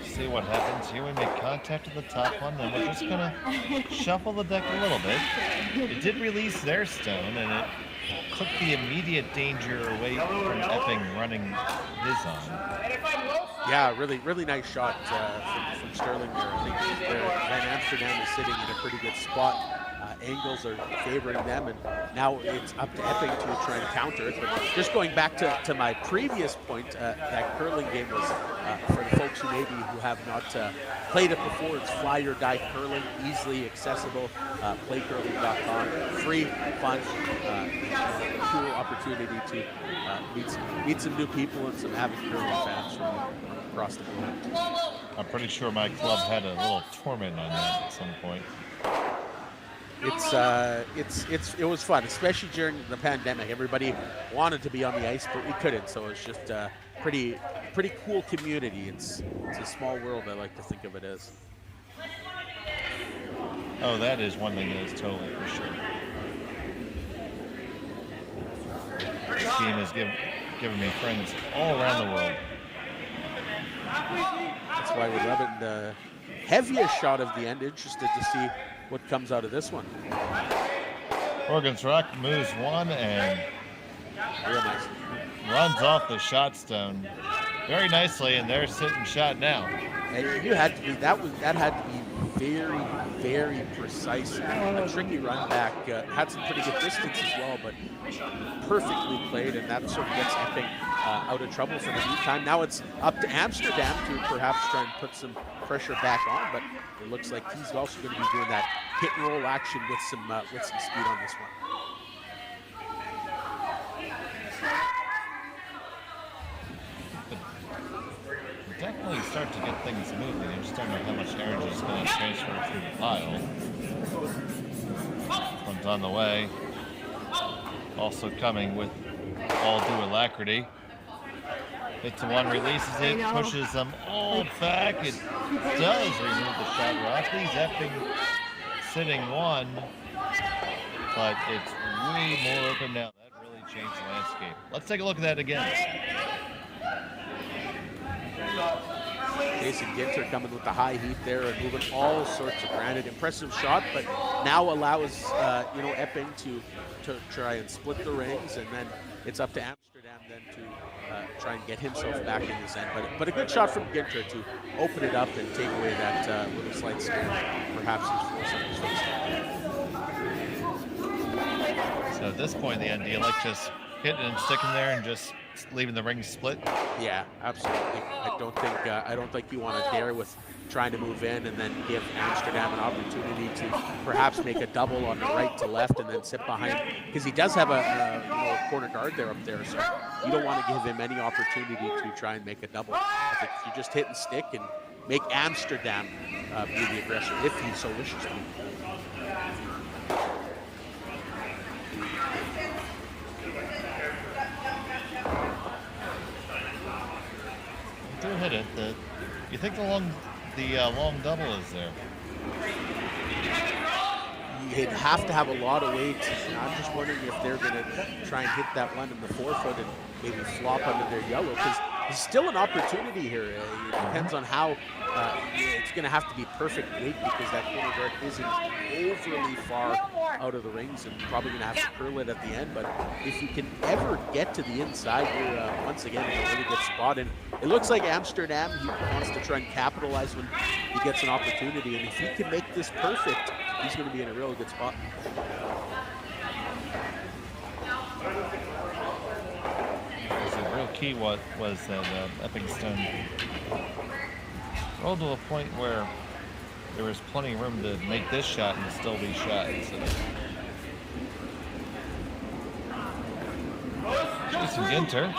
See what happens here. We make contact at the top one, then we're just gonna shuffle the deck a little bit. It did release their stone, and it took the immediate danger away from Epping running his on. Yeah, really nice shot from Sterling there. I think Van Amsterdam is sitting in a pretty good spot. Angles are favoring them, and now it's up to Epping to try and counter it. But just going back to my previous point, that curling game was, for the folks who have not played it before, it's Fly or Die Curling, easily accessible, playcurling.com, free, fun, cool opportunity to meet some new people and some avid curling fans from across the globe. I'm pretty sure my club had a little tournament on that at some point. It was fun, especially during the pandemic. Everybody wanted to be on the ice, but we couldn't. So it's just a pretty cool community. It's a small world, I like to think of it as. Oh, that is one thing that is totally for sure. This team has given me friends all around the world. That's why we love it. The heaviest shot of the end. Interested to see what comes out of this one. Morgan's Rock moves one and real nice. Runs off the shot stone very nicely, and they're sitting shot now. And you had to be that had to be very precise. A tricky run back, had some pretty good distance as well, but perfectly played, and that sort of gets Epping out of trouble for the meantime. Now it's up to Amsterdam to perhaps try and put some pressure back on, but it looks like he's also going to be doing that hit and roll action with some speed on this one. Definitely start to get things moving. You just don't know how much energy is going to transfer through the pile. Comes on the way. Also coming with all due alacrity. Hits one, releases it, pushes them all back. It does remove the shot rock. Leaves Epping sitting one, but it's way more open now. That really changed the landscape. Let's take a look at that again. Jason Ginter coming with the high heat there and moving all sorts of grounded. Impressive shot, but now allows Epping to try and split the rings, and then it's up to Amsterdam then to try and get himself back in his end. But a good shot from Ginter to open it up and take away that little slight scare. Perhaps he's forcing his face. So at this point in the end, do you like just hitting and sticking there and just leaving the ring split? Yeah, absolutely. I don't think you want to dare with trying to move in and then give Amsterdam an opportunity to perhaps make a double on the right to left and then sit behind, because he does have a corner guard there up there, so you don't want to give him any opportunity to try and make a double. I think you just hit and stick and make Amsterdam be the aggressor if he so wishes to. Do hit it. You think the long double is there? You'd have to have a lot of weight. I'm just wondering if they're going to try and hit that one in the forefoot and maybe flop under their yellow, because there's still an opportunity here. It depends on how it's going to have to be perfect weight, because that corner guard isn't overly far out of the rings and probably going to have to curl it at the end. But if you can ever get to the inside, you're once again in a really good spot. And it looks like Amsterdam, he wants to try and capitalize when he gets an opportunity. And if he can make this perfect, he's going to be in a really good spot. The real key was that Epping rolled to a point where there was plenty of room to make this shot and still be shot. So. Jason Ginter.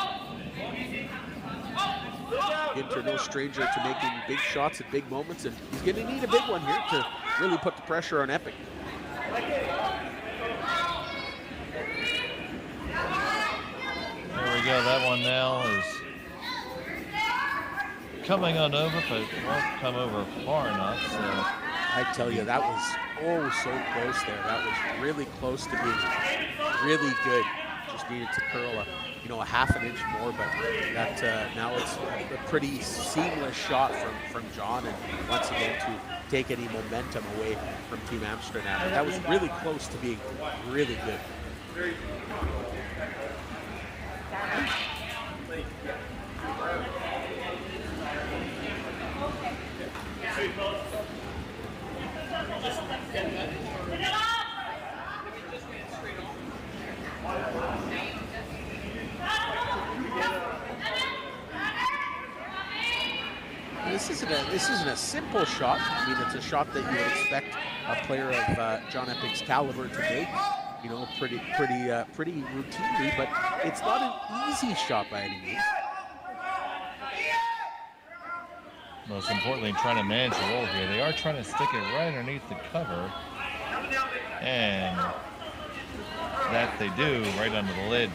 Ginter, no stranger to making big shots at big moments, and he's going to need a big one here to really put the pressure on Epping. There we go. That one now is coming on over, but it won't come over far enough. So I tell you, that was so close there. That was really close to being really good. Just needed to curl a half an inch more, but that now it's a pretty seamless shot from John, and once again to take any momentum away from Team Amsterdam. That was really close to being really good. This isn't a simple shot. I mean, it's a shot that you would expect a player of John Epping's caliber to make, pretty routinely, but it's not an easy shot by any means. Most importantly, trying to manage the roll here. They are trying to stick it right underneath the cover, and that they do right under the lid.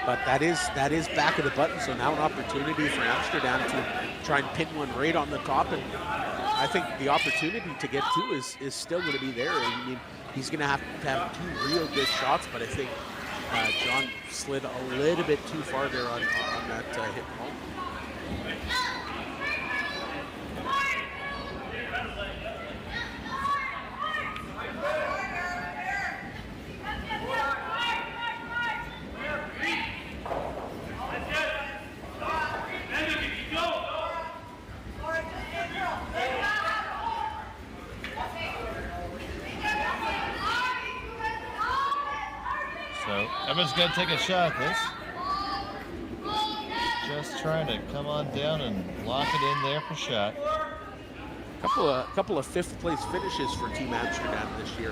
But that is back of the button, so now an opportunity for Amsterdam to try and pin one right on the top, and I think the opportunity to get two is still going to be there. I mean, he's going to have two real good shots, but I think John slid a little bit too far there on that hit ball. Evan's going to take a shot at this. Just trying to come on down and lock it in there for shot. Couple of fifth place finishes for Team Amsterdam this year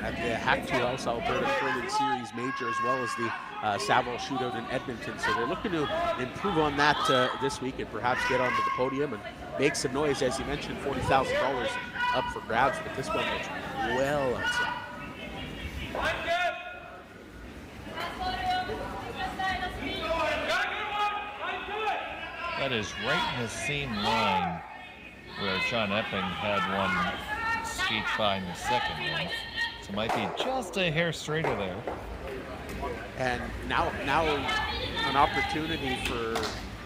at the Hack 2 House Alberta Curling Series Major, as well as the Savile Shootout in Edmonton. So they're looking to improve on that this week and perhaps get onto the podium and make some noise. As you mentioned, $40,000 up for grabs, but this one looks well outside. That is right in the seam line where John Epping had one speed by in the second one. So it might be just a hair straighter there. And now an opportunity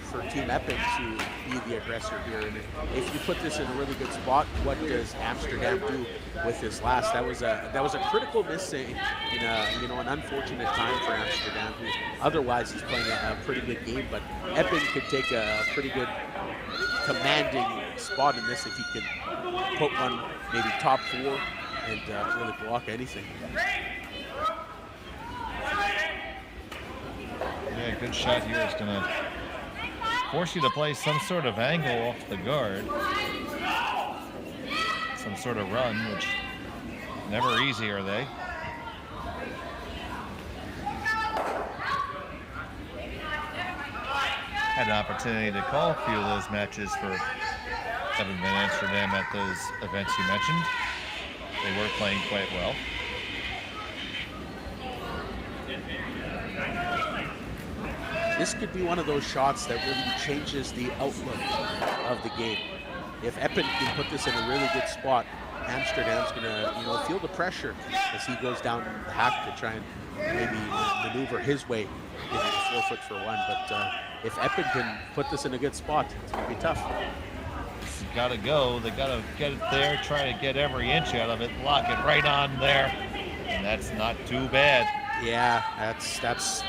for Team Epping to be the aggressor here. And if you put this in a really good spot, what does Amsterdam do with this last? That was a critical miss in an unfortunate time for Amsterdam, who otherwise is playing a pretty good game. But Epping could take a pretty good commanding spot in this if he can put one maybe top 4 and really block anything. Yeah, good shot here. It's going to force you to play some sort of angle off the guard. Some sort of run, which never easy, are they? Had an opportunity to call a few of those matches for Evan Van Amsterdam at those events you mentioned. They were playing quite well. This could be one of those shots that really changes the outlook of the game. If Epping can put this in a really good spot, Amsterdam's going to, feel the pressure as he goes down the hack to try and maybe maneuver his way into the 4 foot for 1. But if Epping can put this in a good spot, it's going to be tough. It's got to go. They got to get it there, try to get every inch out of it, lock it right on there, and that's not too bad. Yeah, that's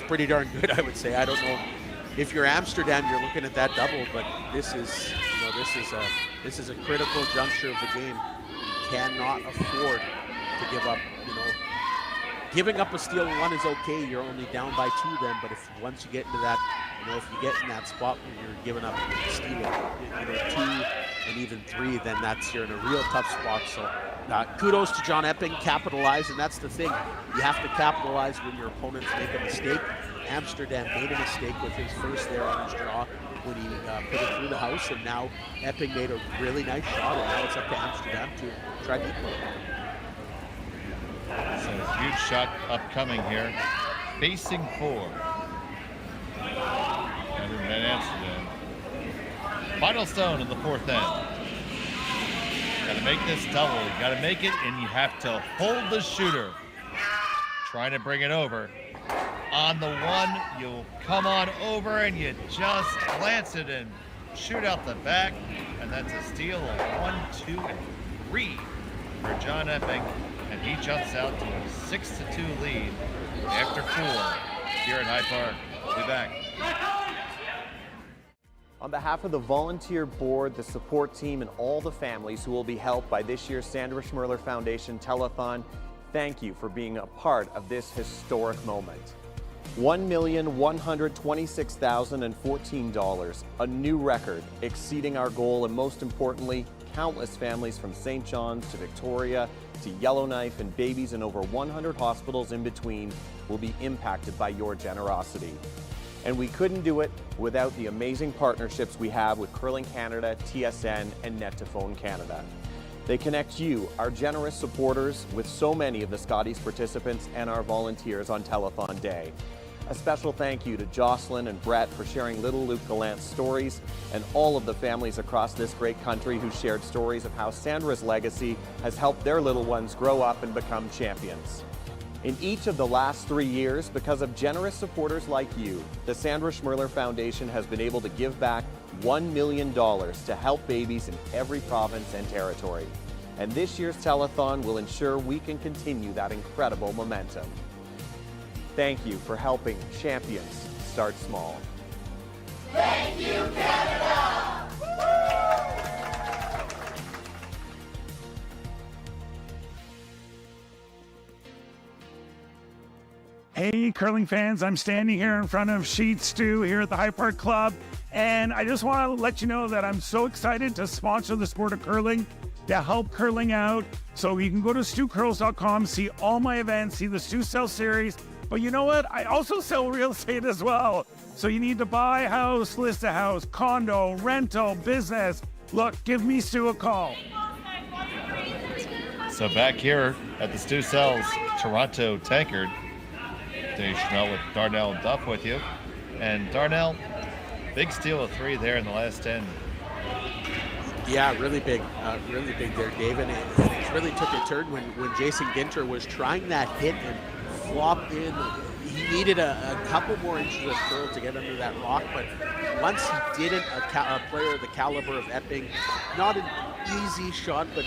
pretty darn good, I would say. I don't know if you're Amsterdam, you're looking at that double, but this is a critical juncture of the game. You cannot afford to give up. Giving up a steal 1 is okay. You're only down by 2 then, but if once you get into that, if you get in that spot where you're giving up steal 2 and even 3, then you're in a real tough spot. So kudos to John Epping, capitalize, and that's the thing. You have to capitalize when your opponents make a mistake. Amsterdam made a mistake with his first there on his draw when he put it through the house, and now Epping made a really nice shot, and now it's up to Amsterdam to try to equal it. So a huge shot upcoming here. Facing 4. Evan Van Amsterdam. Final stone in the 4th end. Got to make this double. You got to make it, and you have to hold the shooter. Trying to bring it over. On the 1, you'll come on over, and you just glance it and shoot out the back, and that's a steal of 1, 2, and 3 for John Epping, and he jumps out to a 6-2 lead after 4 here at High Park. We'll be back. On behalf of the volunteer board, the support team, and all the families who will be helped by this year's Sandra Schmerler Foundation Telethon, thank you for being a part of this historic moment. $1,126,014, a new record, exceeding our goal, and most importantly, countless families from St. John's to Victoria to Yellowknife and babies in over 100 hospitals in between will be impacted by your generosity. And we couldn't do it without the amazing partnerships we have with Curling Canada, TSN, and Net2Phone Canada. They connect you, our generous supporters, with so many of the Scotties participants and our volunteers on Telethon Day. A special thank you to Jocelyn and Brett for sharing little Luke Gallant's stories, and all of the families across this great country who shared stories of how Sandra's legacy has helped their little ones grow up and become champions. In each of the last 3 years, because of generous supporters like you, the Sandra Schmerler Foundation has been able to give back $1 million to help babies in every province and territory. And this year's telethon will ensure we can continue that incredible momentum. Thank you for helping champions start small. Thank you, Canada! Hey, curling fans, I'm standing here in front of Sheet Stew here at the High Park Club, and I just want to let you know that I'm so excited to sponsor the sport of curling, to help curling out. So you can go to stewcurls.com, see all my events, see the Stew Sell series, but you know what? I also sell real estate as well. So you need to buy a house, list a house, condo, rental, business. Look, give me Stu a call. So back here at the Stu Sells Toronto Tankard, Dave Schmel with Darnell and Duff with you. And Darnell, big steal of 3 there in the last 10. Yeah, really big there, Dave. And it really took a turn when Jason Ginter was trying that hit and flopped in. he needed a couple more inches of curl to get under that rock, but once he did it, a player of the caliber of Epping, not an easy shot, but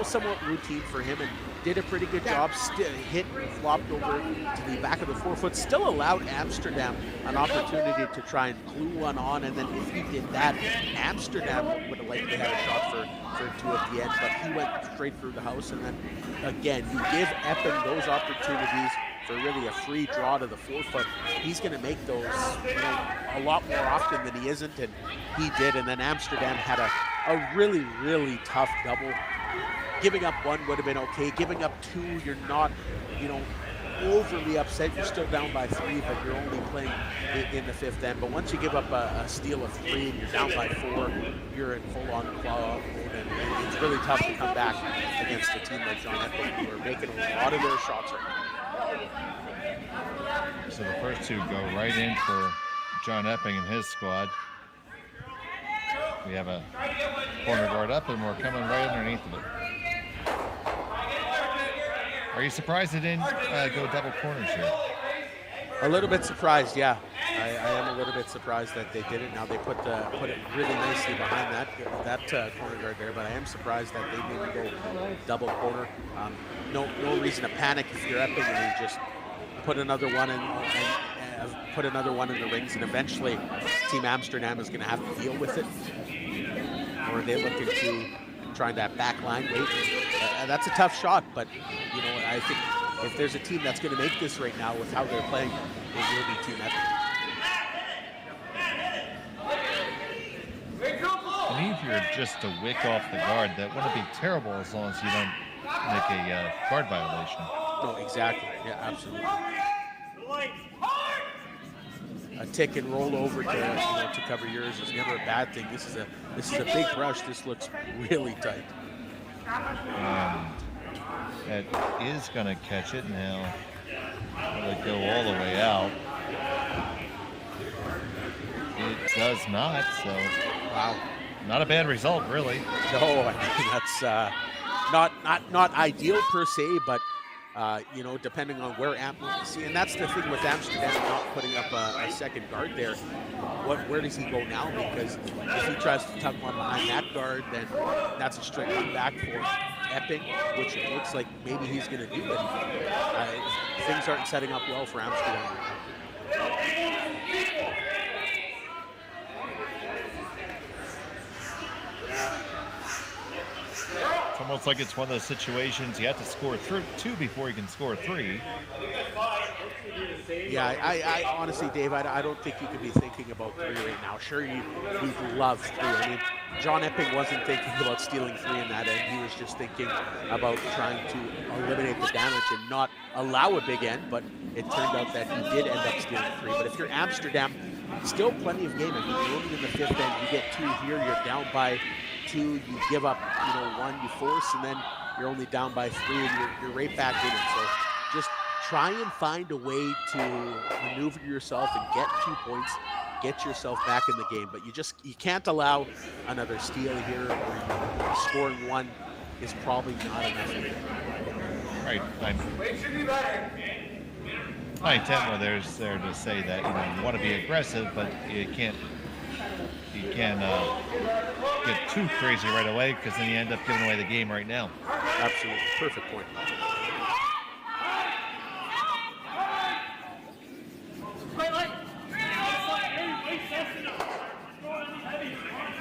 somewhat routine for him, and did a pretty good job. Hit and flopped over to the back of the 4 foot. Still allowed Amsterdam an opportunity to try and glue one on, and then if he did that, Amsterdam would have likely had a shot for 2 at the end, but he went straight through the house. And then again, you give Epping those opportunities for really a free draw to the 4 foot. He's going to make those a lot more often than he isn't, and he did. And then Amsterdam had a really, really tough double. Giving up one would have been okay. Giving up 2, you're not, overly upset. You're still down by 3, but you're only playing in the 5th end. But once you give up a steal of 3 and you're down by 4, you're in full-on claw mode, and it's really tough to come back against a team like John Epping, who are making a lot of their shots right now. So the first 2 go right in for John Epping and his squad. We have a corner guard up, and we're coming right underneath of it. Are you surprised they didn't go double corners here? A little bit surprised, yeah. I am a little bit surprised that they didn't. Now they put it really nicely behind that corner guard there, but I am surprised that they didn't go double corner. No reason to panic if you're Epping, and you just put another one in and put another one in the rings, and eventually Team Amsterdam is going to have to deal with it. Or are they looking to trying that back line wait? That's a tough shot, but I think if there's a team that's going to make this right now with how they're playing, it will be Team Epping. And if you're just to wick off the guard, that wouldn't be terrible as long as you don't make a guard violation. No, exactly. Yeah, absolutely. A tick and roll over to cover yours is never a bad thing. This is a big rush. This looks really tight. That is going to catch it now. Will it go all the way out? It does not. So, wow, not a bad result, really. No, I mean, that's not ideal per se, but depending on where see, and that's the thing with Amsterdam not putting up a second guard there. Where does he go now? Because if he tries to tuck one behind that guard, then that's a straight run back for Epping, which it looks like maybe he's going to do. But things aren't setting up well for Amsterdam right now. It's almost like it's one of those situations you have to score 2 before you can score 3. Yeah, I honestly, Dave, I don't think you could be thinking about 3 right now. Sure, we'd love 3. I mean, John Epping wasn't thinking about stealing 3 in that end. He was just thinking about trying to eliminate the damage and not allow a big end, but it turned out that he did end up stealing 3. But if you're Amsterdam, still plenty of game. I mean, you're only in the 5th end. You get 2 here, you're down by 2, you give up, 1, you force, and then you're only down by 3, and you're right back in it. So just try and find a way to maneuver yourself and get 2 points, get yourself back in the game. But you can't allow another steal here, or scoring 1 is probably not enough. Right. My intent was there to say that you want to be aggressive, but you can't get too crazy right away, because then you end up giving away the game right now. Absolutely. Perfect point.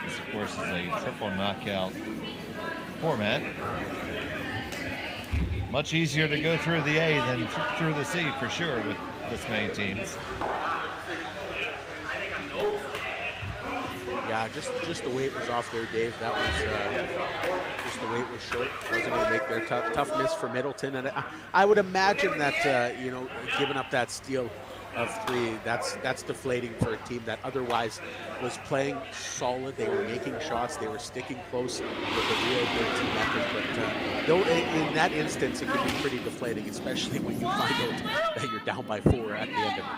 This, of course, is a triple knockout format. Much easier to go through the A than through the C, for sure, with this many teams. Yeah, just the way it was off there, Dave. That was just the way it was short. Wasn't going to make their tough miss for Middleton. And I would imagine that, giving up that steal of 3, that's deflating for a team that otherwise was playing solid. They were making shots. They were sticking close with a real good team effort. But in that instance, it can be pretty deflating, especially when you find out that you're down by 4 at the end of it.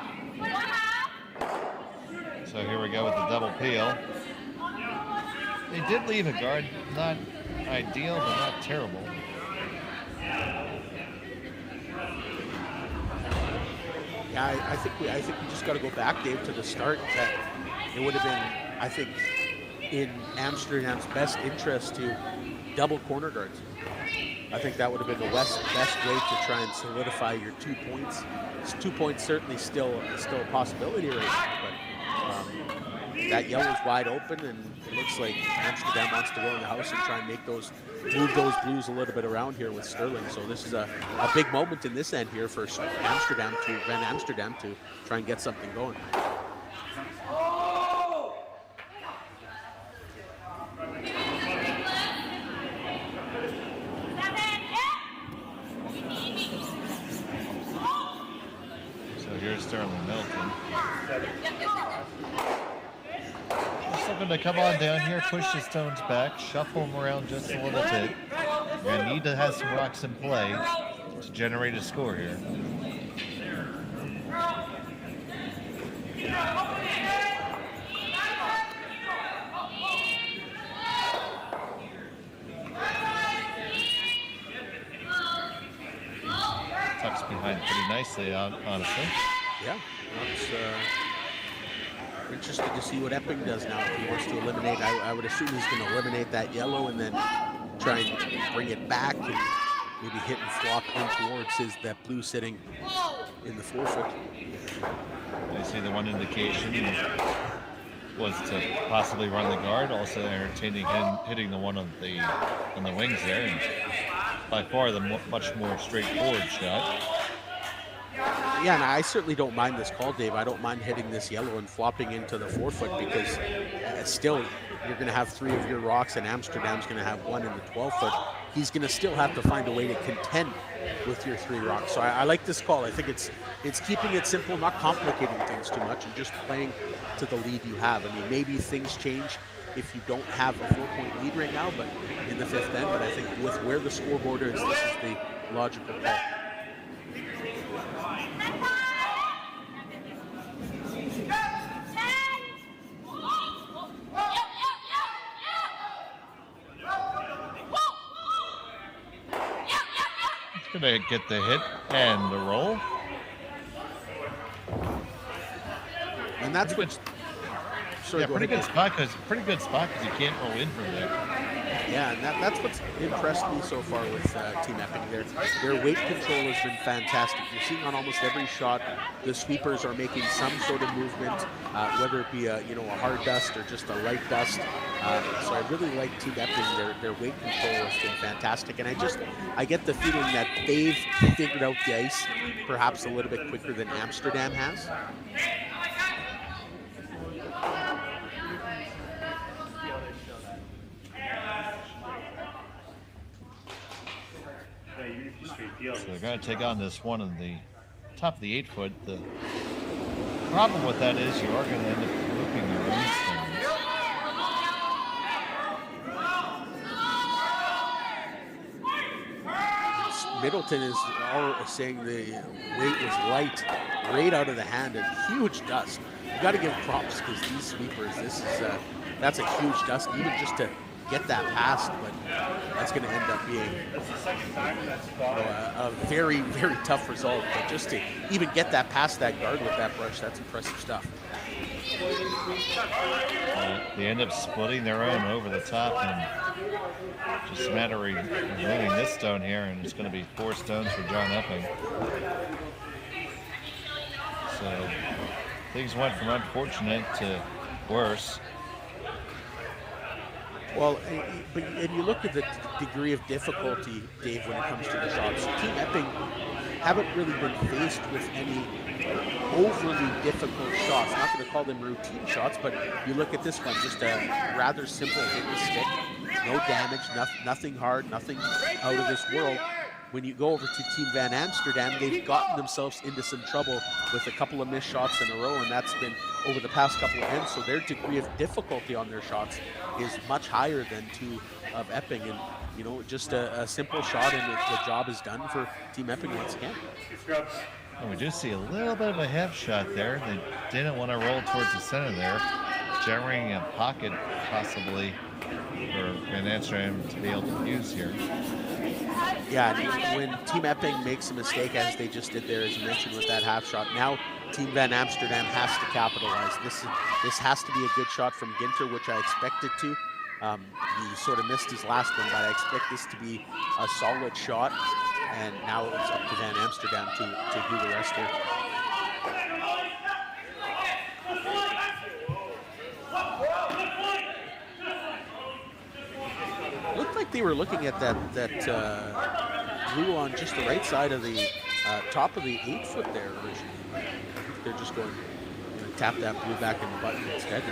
So here we go with the double peel. They did leave a guard. Not ideal, but not terrible. Yeah, I think we just got to go back, Dave, to the start. That it would have been, I think, in Amsterdam's best interest to double corner guards. I think that would have been the best way to try and solidify your 2 points. 2 points certainly still a possibility right now, but that yellow's wide open, and it looks like Amsterdam wants to go in the house and try and move those blues a little bit around here with Sterling. So this is a big moment in this end here for Van Amsterdam to try and get something going. Here's Sterling Milton. Just looking to come on down here, push the stones back, shuffle them around just a little bit. You're going to need to have some rocks in play to generate a score here. Tucks behind pretty nicely, honestly. Yeah, it's interested to see what Epping does now. If he wants to eliminate, I would assume he's going to eliminate that yellow and then try and bring it back and maybe hit and flop in towards that blue sitting in the 4-foot. I see the one indication was to possibly run the guard, also entertaining him hitting the one on the wings there, and by far the much more straightforward shot. Yeah, and I certainly don't mind this call, Dave. I don't mind hitting this yellow and flopping into the 4-foot because still you're going to have 3 of your rocks and Amsterdam's going to have 1 in the 12-foot. He's going to still have to find a way to contend with your 3 rocks. So I like this call. I think it's keeping it simple, not complicating things too much, and just playing to the lead you have. I mean, maybe things change if you don't have a 4-point lead right now, but in the 5th end. But I think with where the scoreboard is, this is the logical call. Gonna get the hit and the roll. And that's what. Yeah, pretty good spot because you can't roll in from there. Yeah, and that's what's impressed me so far with Team Epping. Their weight control has been fantastic. You're seeing on almost every shot, the sweepers are making some sort of movement, whether it be a hard dust or just a light dust. So I really like Team Epping. Their weight control has been fantastic, and I get the feeling that they've figured out the ice perhaps a little bit quicker than Amsterdam has. So they're going to take on this one on the top of the 8-foot. The problem with that is you are going to end up looping your own stones. Middleton is saying the weight was light, right out of the hand, and huge dust. You got to give props because these sweepers, that's a huge dust, even just to get that past, but that's going to end up being a very, very tough result. But just to even get that past that guard with that brush, that's impressive stuff. They end up splitting their own over the top, and just a matter of removing this stone here, and it's going to be 4 stones for John Epping. So things went from unfortunate to worse. Well, and you look at the degree of difficulty, Dave, when it comes to the shots. Team Epping haven't really been faced with any overly difficult shots. Not going to call them routine shots, but you look at this one, just a rather simple hit with stick. No damage, nothing hard, nothing out of this world. When you go over to Team Van Amsterdam, they've gotten themselves into some trouble with a couple of missed shots in a row, and that's been over the past couple of ends. So their degree of difficulty on their shots is much higher than of Epping. And, just a simple shot, and the job is done for Team Epping once again. And we do see a little bit of a half shot there. They didn't want to roll towards the center there, generating a pocket possibly for Van Amsterdam to be able to use here. Yeah, when Team Epping makes a mistake, as they just did there, as you mentioned, with that half shot, now Team Van Amsterdam has to capitalize. This has to be a good shot from Ginter, which I expected to. He sort of missed his last one, but I expect this to be a solid shot. And now it's up to Van Amsterdam to do the rest here. Looked like they were looking at that blue on just the right side of the top of the 8-foot there originally. They're just going to tap that blue back in the button instead.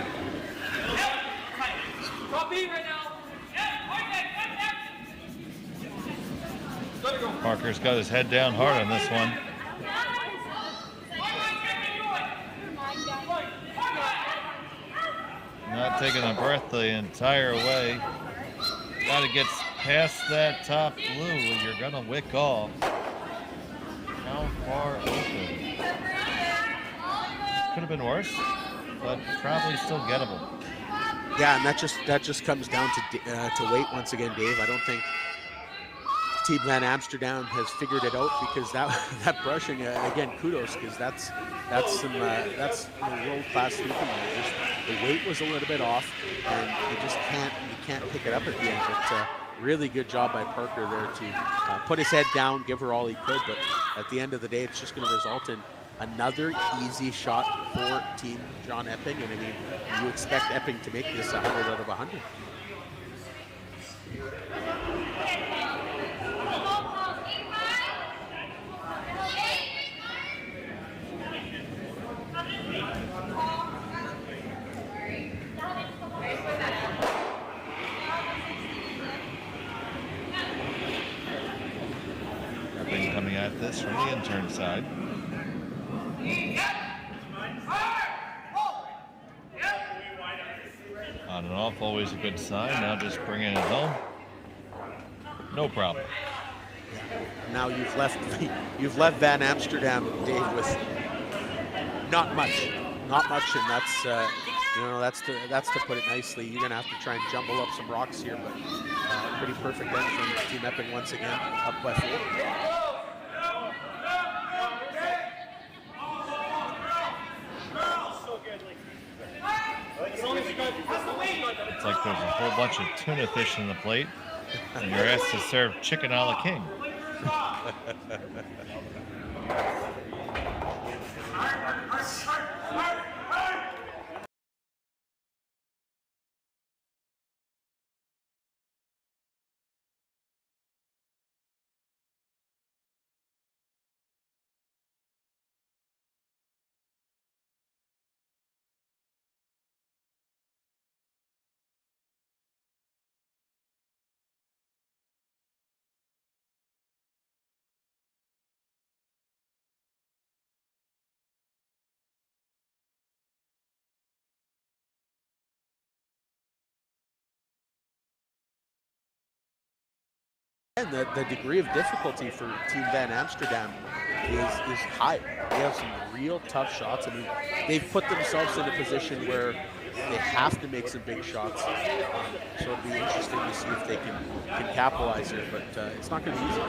Parker's got his head down hard on this one. Not taking a breath the entire way. Got to get past that top blue. You're going to wick off. How far open? Could have been worse, but probably still gettable. Yeah, and that just comes down to weight once again, Dave. I don't think Team Van Amsterdam has figured it out, because that brushing again, kudos, because that's some world-class thinking there. Just the weight was a little bit off, and you can't pick it up at the end. But really good job by Parker there to put his head down, give her all he could. But at the end of the day, it's just going to result in another easy shot for Team John Epping. And I mean, you expect Epping to make this 100 out of 100. Epping coming at this from the intern side. On and off, always a good sign. Now just bringing it home. No problem. Now you've left Van Amsterdam, Dave, with not much, and that's to put it nicely. You're gonna have to try and jumble up some rocks here, but pretty perfect end from Team Epping once again, up by 4. It's like there's a whole bunch of tuna fish in the plate, and you're asked to serve chicken a la king. And the degree of difficulty for Team Van Amsterdam is high. They have some real tough shots. I mean, they've put themselves in a position where they have to make some big shots. So it'll be interesting to see if they can capitalize here, but it's not going to be easy.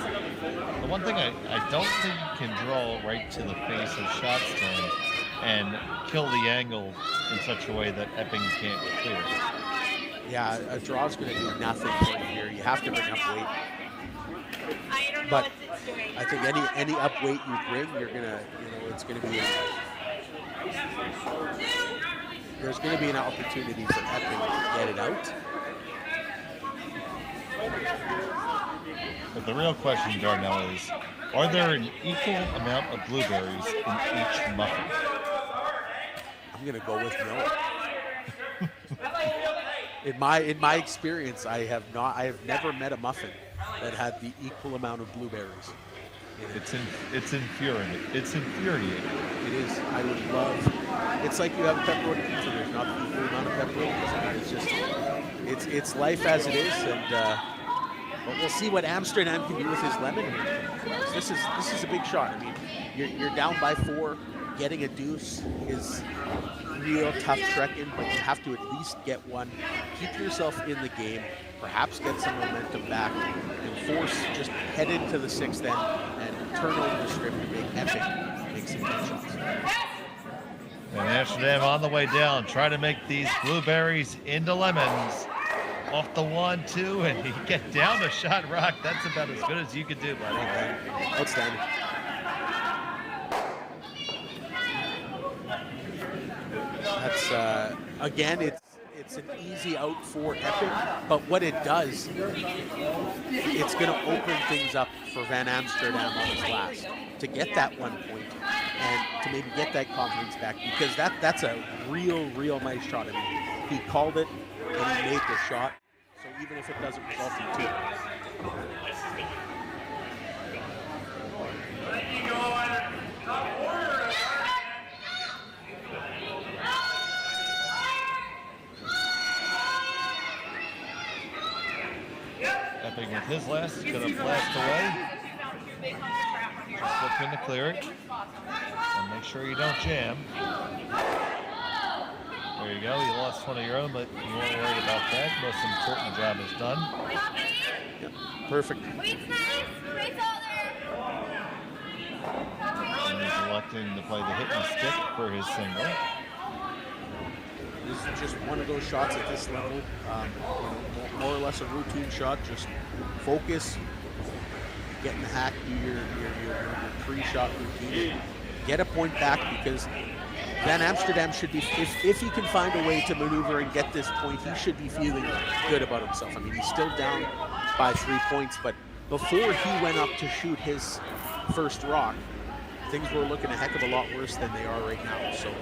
The one thing I don't think you can draw right to the face of Shotstone and kill the angle in such a way that Epping can't clear. Yeah, a draw's going to do nothing for you here. You have to bring up weight. But I think any up weight you bring, you're gonna, it's gonna be. There's gonna be an opportunity for Epping to get it out. But the real question, Darnell, is: are there an equal amount of blueberries in each muffin? I'm gonna go with no. In my experience, I have never met a muffin that had the equal amount of blueberries. It's infuriating. It's infuriating. It is. I would love. It's like you have pepperoni pizza. There's not the equal amount of pepperoni. It's just. It's life as it is, and but we'll see what Amsterdam can do with his lemon here. This is a big shot. I mean, you're down by 4. getting a deuce is real tough trekking, but you have to at least get one. Keep yourself in the game, perhaps get some momentum back, and force just head into the 6th end and turn over the script and make Epping make some good shots. And Amsterdam on the way down, try to make these blueberries into lemons. Off the 1-2, and he get down to shot rock. That's about as good as you could do, buddy. Outstanding. That's again, it's an easy out for Epping, but what it does, it's going to open things up for Van Amsterdam on his last to get that 1 point and to maybe get that confidence back, because that's a real nice shot. I mean, he called it and he made the shot. So even if it doesn't result in 2. Epping with his last, is going to blast away. Just looking to clear it. And make sure you don't jam. There you go. You lost one of your own, but you won't worry about that. Most important job is done. Yep. Perfect. And he's electing to play the hit and stick for his single. This is just one of those shots at this level. More or less a routine shot. Just focus, get in the hack, do your pre-shot routine. Get a point back, because Van Amsterdam should be, if he can find a way to maneuver and get this point, he should be feeling good about himself. I mean, he's still down by 3 points, but before he went up to shoot his first rock, things were looking a heck of a lot worse than they are right now. So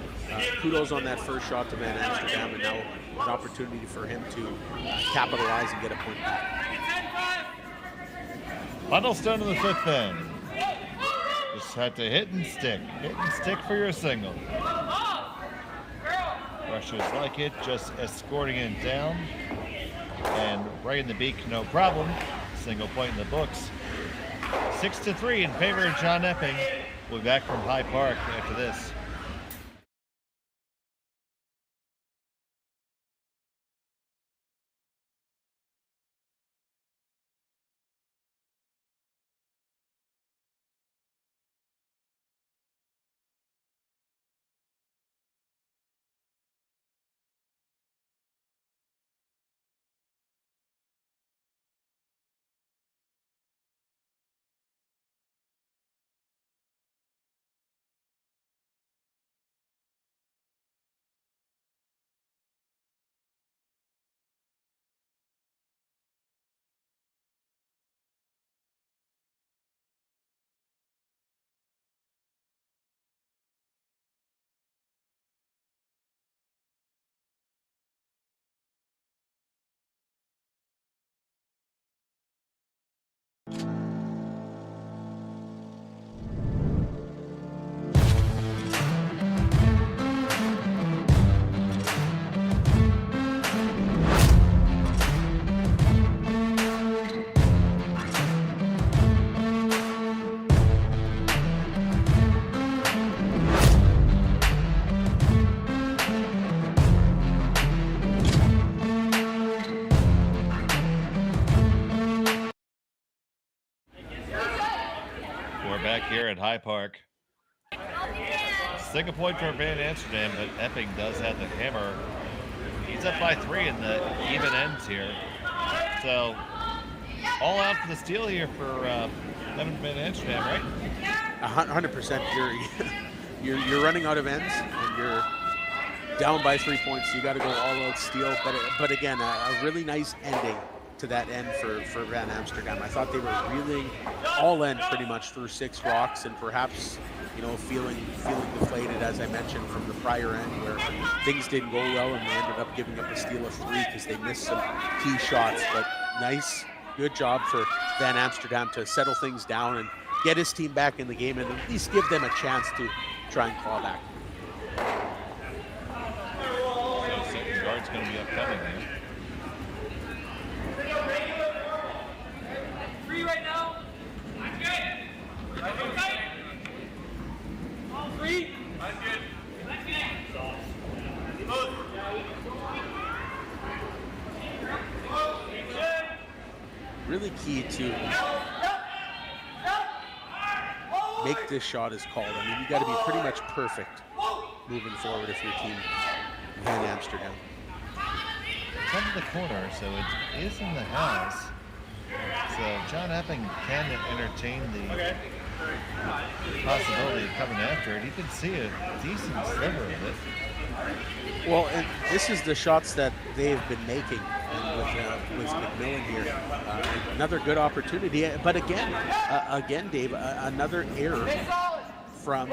kudos on that first shot to Van Amsterdam, and now an opportunity for him to capitalize and get a point back. Funnels down to the 5th end. Just had to hit and stick for your single. Rushers like it, just escorting it down. And right in the beak, no problem. Single point in the books. 6-3 in favor of John Epping. We'll be back from High Park after this. Here at High Park. Single point for Van Amsterdam, but Epping does have the hammer. He's up by 3 in the even ends here. So all out for the steal here for Van Amsterdam, right? 100%. You're running out of ends, and you're down by 3 points. You got to go all out steal. But again, a really nice ending to that end for Van Amsterdam. I thought they were reeling all in pretty much through 6 rocks, and perhaps, you know, feeling deflated, as I mentioned, from the prior end where things didn't go well and they ended up giving up a steal of 3 because they missed some key shots. But nice, good job for Van Amsterdam to settle things down and get his team back in the game and at least give them a chance to try and claw back. So second guard's going to be upcoming here. 3 right now. That's good. All 3. really key to make this shot is called. I mean, you got to be pretty much perfect moving forward if you're team Van Amsterdam. It's under the corner, so it is in the house. So John Epping can entertain the possibility of coming after it. He can see a decent sliver of it. Well, and this is the shots that they've been making with McMillan here. Another good opportunity, but again, Dave, another error from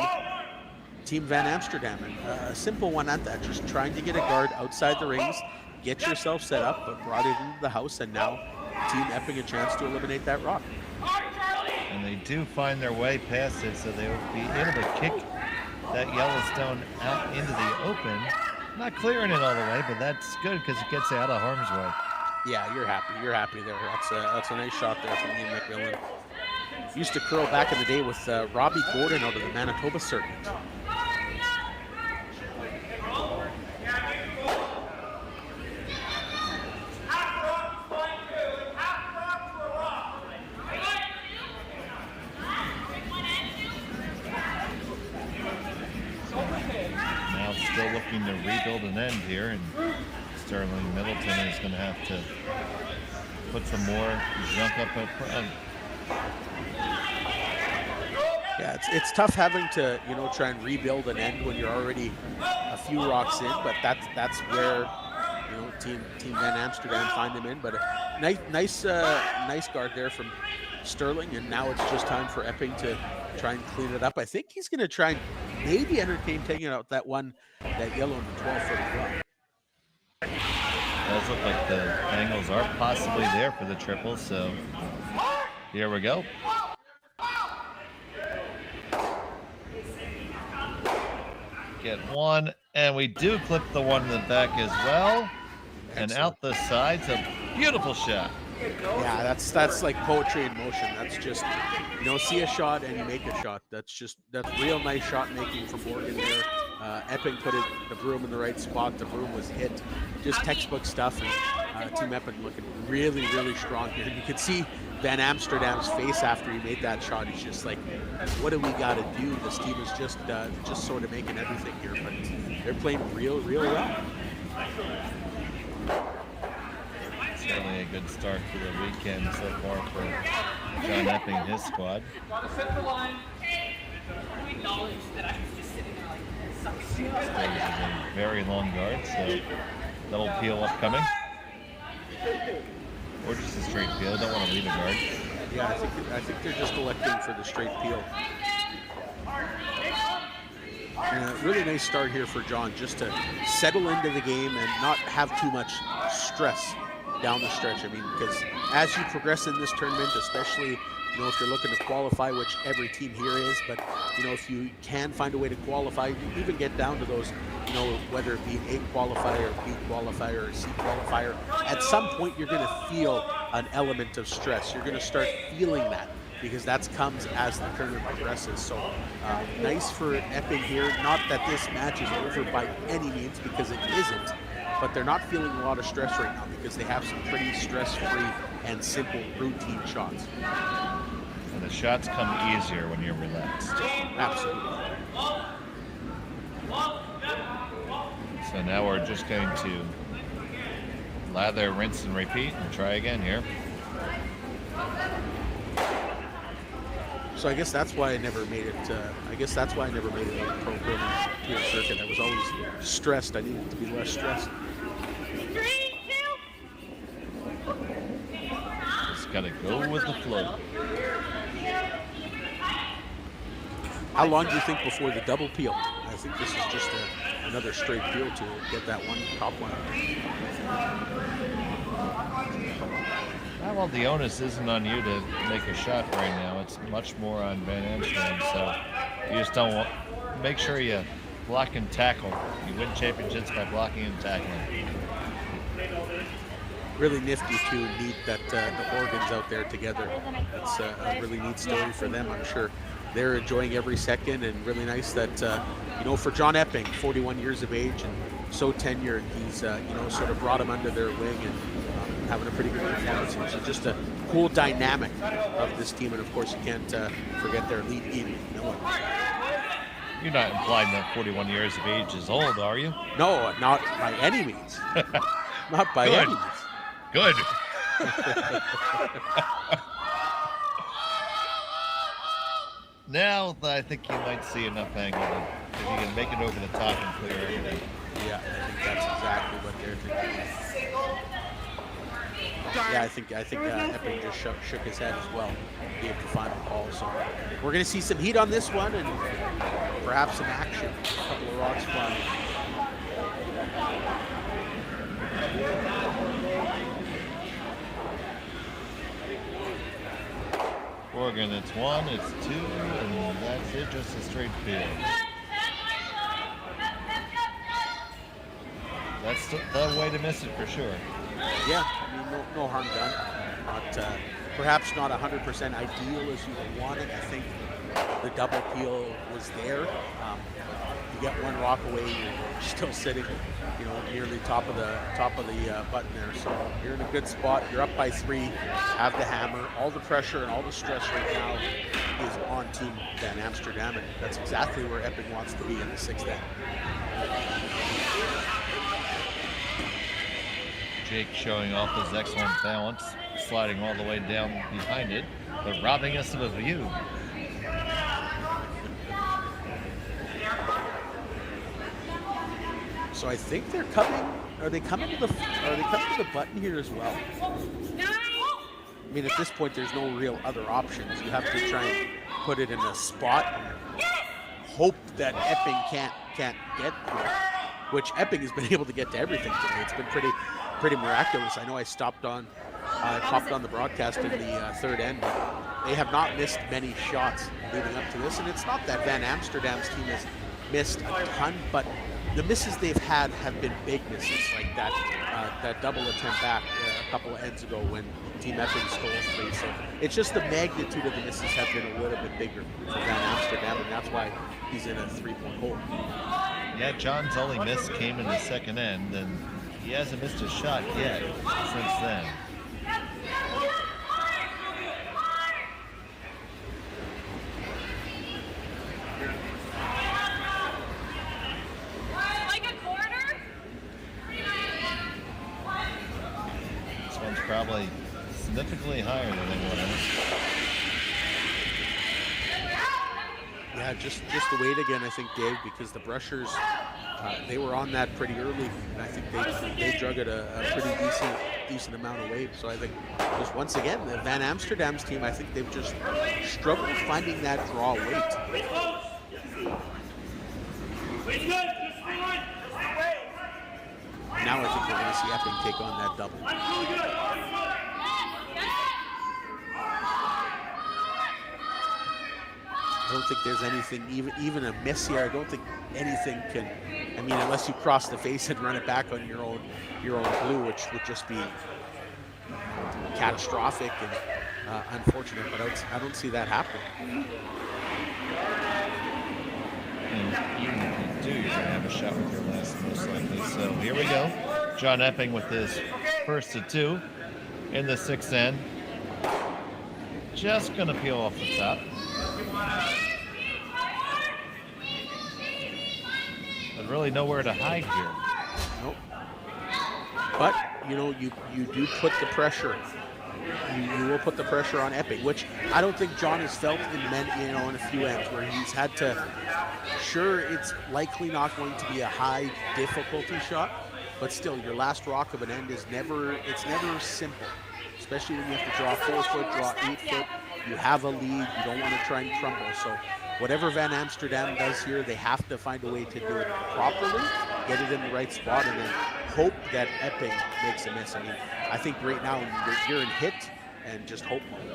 Team Van Amsterdam. A simple one at that, just trying to get a guard outside the rings, get yourself set up, but brought it into the house, and now Team Epping a chance to eliminate that rock. And they do find their way past it, so they will be able to kick that Yellowstone out into the open. Not clearing it all the way, but that's good because it gets out of harm's way. Yeah, you're happy. You're happy there. That's a nice shot there from Ian McMillan. Used to curl back in the day with Robbie Gordon out of the Manitoba circuit. Still looking to rebuild an end here, and Sterling Middleton is going to have to put some more junk up front. Yeah, it's tough having to try and rebuild an end when you're already a few rocks in, but that's where Team Van Amsterdam find them in. But a nice guard there from Sterling, and now it's just time for Epping to try and clean it up. I think he's going to try and maybe entertain taking out that yellow in the 12-foot block. Does look like the angles are possibly there for the triple, so here we go. Get one, and we do clip the one in the back as well. And out the sides, a beautiful shot. Yeah, that's like poetry in motion. That's just, see a shot and you make a shot. That's real nice shot making from Morgan there. Epping put the broom in the right spot. The broom was hit. Just textbook stuff. And Team Epping looking really, really strong here. You could see Van Amsterdam's face after he made that shot. He's just like, what do we got to do? This team is just sort of making everything here, but they're playing real well. Certainly a good start to the weekend so far for John Epping and his squad. Stays a very long guard, so double peel upcoming. Or just a straight peel. Don't want to leave a guard. Yeah, I think they're just electing for the straight peel. Yeah, really nice start here for John, just to settle into the game and not have too much stress down the stretch. I mean, because as you progress in this tournament, especially if you're looking to qualify, which every team here is, but if you can find a way to qualify, you even get down to those, whether it be an A qualifier, B qualifier, or C qualifier, at some point you're going to feel an element of stress. You're going to start feeling that, because that comes as the tournament progresses. So nice for Epping here. Not that this match is over by any means, because it isn't, but they're not feeling a lot of stress right now because they have some pretty stress-free and simple routine shots. And the shots come easier when you're relaxed. Absolutely. So now we're just going to lather, rinse, and repeat, and try again here. So I guess that's why I never made it. I guess that's why I never made it on the pro tour circuit. I was always stressed. I needed to be less stressed. Just gotta go with the flow. How long do you think before the double peel? I think this is just another straight peel to get that one top one. Well, the onus isn't on you to make a shot right now. It's much more on Van Amsterdam. So you just don't make sure you block and tackle. You win championships by blocking and tackling. Really nifty to need that the organs out there together. That's a really neat story for them, I'm sure. They're enjoying every second, and really nice that, for John Epping, 41 years of age and so tenured, he's, sort of brought him under their wing and having a pretty good performance here. So just a whole dynamic of this team. And of course, you can't forget their lead, Ian Miller. You're not implying that 41 years of age is old, are you? No, not by any means. Not by Good. any means. Good. Now I think you might see enough angle if you can make it over the top and clear everything. Yeah, I think that's exactly what they're thinking. Yeah, I think Epping just shook his head as well. Gave the final call. So we're going to see some heat on this one and perhaps some action. A couple of rocks flying. Oregon, it's 1, it's 2, and that's it, just a straight field. That's the way to miss it for sure. Yeah, I mean, no harm done. Not, perhaps not 100% ideal as you wanted. I think the double peel was there. You get one rock away, you're still sitting, nearly top of the button there. So you're in a good spot. You're up by 3. Have the hammer. All the pressure and all the stress right now is on Team Van Amsterdam, and that's exactly where Epping wants to be in the 6th end. Jake showing off his excellent balance, sliding all the way down behind it, but robbing us of a view. So I think they're coming. Are they coming to the button here as well? I mean, at this point, there's no real other options. You have to try and put it in a spot. Hope that Epping can't get there, which Epping has been able to get to everything today. It's been pretty miraculous. I know I popped on the broadcast in the 3rd end. They have not missed many shots leading up to this, and it's not that Van Amsterdam's team has missed a ton, but the misses they've had have been big misses, like that double attempt back a couple of ends ago when Team Epping stole 3. So it's just the magnitude of the misses have been a little bit bigger for Van Amsterdam, and that's why he's in a 3-point hole. Yeah, John's only miss came in the 2nd end, and he hasn't missed a shot yet since then. This one's probably significantly higher than anyone else. Yeah, just the weight again, I think, Dave, because the brushers, they were on that pretty early, and I think they drug it a pretty decent amount of weight. So I think just once again, the Van Amsterdam's team, I think they've just struggled finding that draw weight. Now I think we're going to see Epping take on that double. I don't think there's anything, even a miss here. I don't think anything can. I mean, unless you cross the face and run it back on your own blue, which would just be catastrophic and unfortunate. But I don't see that happening. And even if you do, you're going to have a shot with your last, most likely. So here we go. John Epping with his first of 2 in the 6th end. Just going to peel off the top. But really nowhere to hide here. Nope. But, you do put the pressure. You will put the pressure on Epping, which I don't think John has felt in a few ends where he's had to. Sure, it's likely not going to be a high difficulty shot, but still, your last rock of an end is never simple, especially when you have to draw 4 foot, draw 8 foot. You have a lead. You don't want to try and crumble. So whatever Van Amsterdam does here, they have to find a way to do it properly, get it in the right spot, and then hope that Epping makes a miss. I mean, I think right now you're in hit and just hope mode.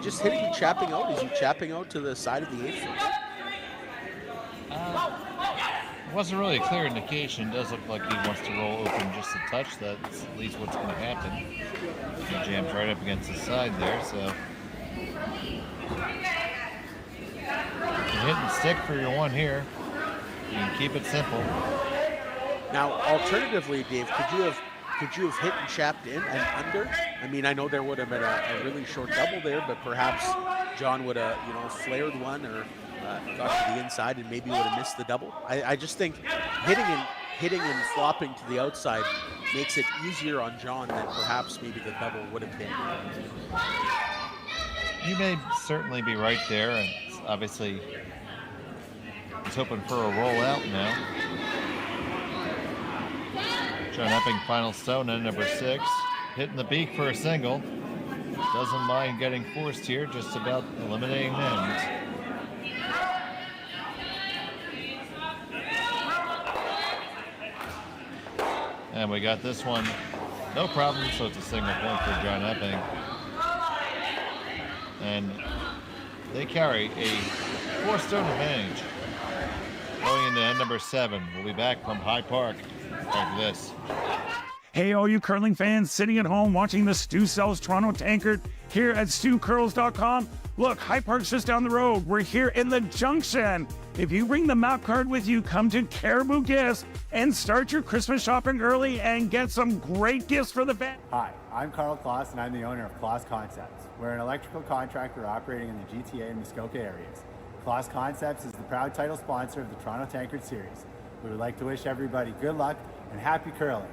just hitting and chapping out? Is he chapping out to the side of the 8th? It wasn't really a clear indication. It does look like he wants to roll open just a touch. That's at least what's going to happen. He jams right up against the side there, so. You hit and stick for your one here. You can keep it simple. Now, alternatively, Dave, could you have hit and chapped in and under? I mean, I know there would have been a really short double there, but perhaps John would have, flared one or got to the inside and maybe would have missed the double. I just think hitting and flopping to the outside makes it easier on John than perhaps maybe the double would have been. You may certainly be right there, and obviously he's hoping for a rollout now. John Epping, final stone at number 6, hitting the beak for a single. Doesn't mind getting forced here, just about eliminating ends. And we got this one, no problem, so it's a single point for John Epping. And they carry a 4-stone advantage going into end number 7. We'll be back from High Park after this. Hey, all you curling fans sitting at home watching the Stu Sells Toronto Tankard here at StuCurls.com. Look, High Park's just down the road. We're here in the Junction. If you bring the map card with you, come to Caribou Gifts and start your Christmas shopping early and get some great gifts for the fans. Hi, I'm Carl Kloss and I'm the owner of Kloss Concepts. We're an electrical contractor operating in the GTA and Muskoka areas. Kloss Concepts is the proud title sponsor of the Toronto Tankard Series. We would like to wish everybody good luck and happy curling.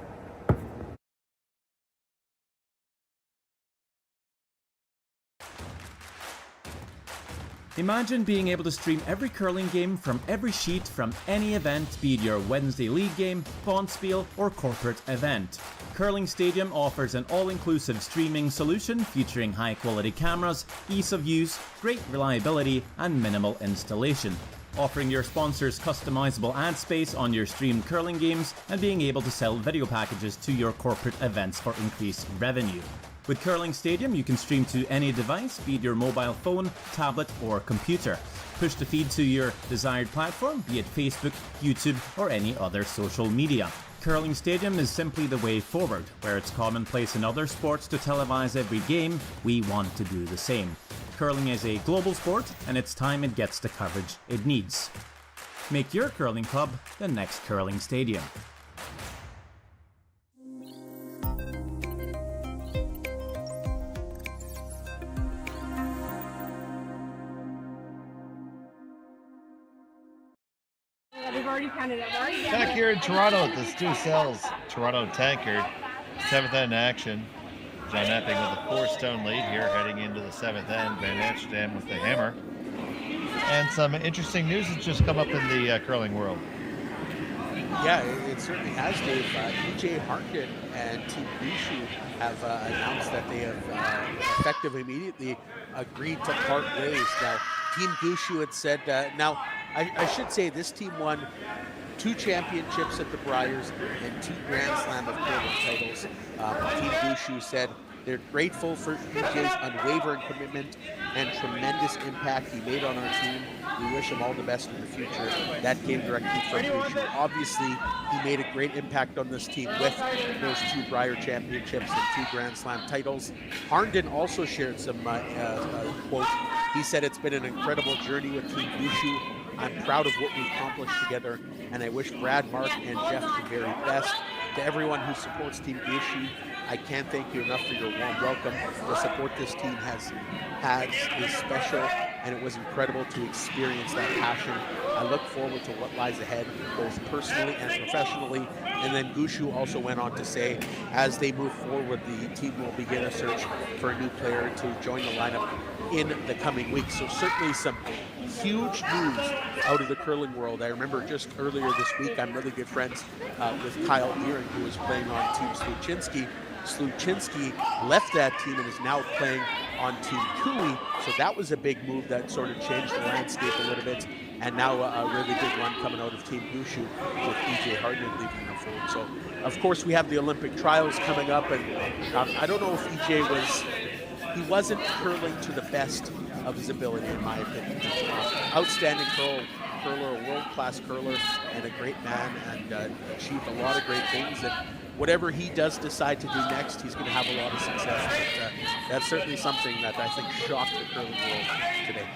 Imagine being able to stream every curling game from every sheet from any event, be it your Wednesday league game, bonspiel, or corporate event. Curling Stadium offers an all-inclusive streaming solution featuring high-quality cameras, ease of use, great reliability, and minimal installation. Offering your sponsors customizable ad space on your streamed curling games and being able to sell video packages to your corporate events for increased revenue. With Curling Stadium, you can stream to any device, be it your mobile phone, tablet, or computer. Push the feed to your desired platform, be it Facebook, YouTube, or any other social media. Curling Stadium is simply the way forward. Where it's commonplace in other sports to televise every game, we want to do the same. Curling is a global sport, and it's time it gets the coverage it needs. Make your curling club the next Curling Stadium. We've already counted up. Back here in Toronto at the Stu Sells Toronto Tankard, 7th end action. John Epping with a 4-stone lead here heading into the 7th end. Van Amsterdam with the hammer. And some interesting news has just come up in the curling world. Yeah, it certainly has, Dave. EJ Harkin and Team Gushu have announced that they have effective immediately agreed to part ways. Now, Team Gushu had said, now I should say this team won 2 championships at the Briars and 2 Grand Slam of curling titles. Team Gushu said they're grateful for EJ's unwavering commitment and tremendous impact he made on our team. We wish him all the best in the future. That came directly from Gushu. Obviously, he made a great impact on this team with those 2 Briar championships and 2 Grand Slam titles. Harnden also shared some quote. He said, "It's been an incredible journey with Team Gushu. I'm proud of what we accomplished together, and I wish Brad, Mark, and Jeff the very best. To everyone who supports Team Gushu, I can't thank you enough for your warm welcome. The support this team has had is special, and it was incredible to experience that passion. I look forward to what lies ahead, both personally and professionally." And then Gushu also went on to say, as they move forward, the team will begin a search for a new player to join the lineup in the coming weeks. So certainly some huge news out of the curling world. I remember just earlier this week, I'm really good friends with Kyle Deering, who was playing on Team Sluchinski. Sluchinski left that team and is now playing on Team Cooey. So that was a big move that sort of changed the landscape a little bit. And now a really big one coming out of Team Gushu with EJ Harden leaving the fold. So, of course, we have the Olympic trials coming up. And I don't know if EJ was he wasn't curling to the best of his ability, in my opinion. Outstanding curler, a world-class curler, and a great man, and achieved a lot of great things. And whatever he does decide to do next, he's going to have a lot of success. But that's certainly something that I think shocked the curling world today.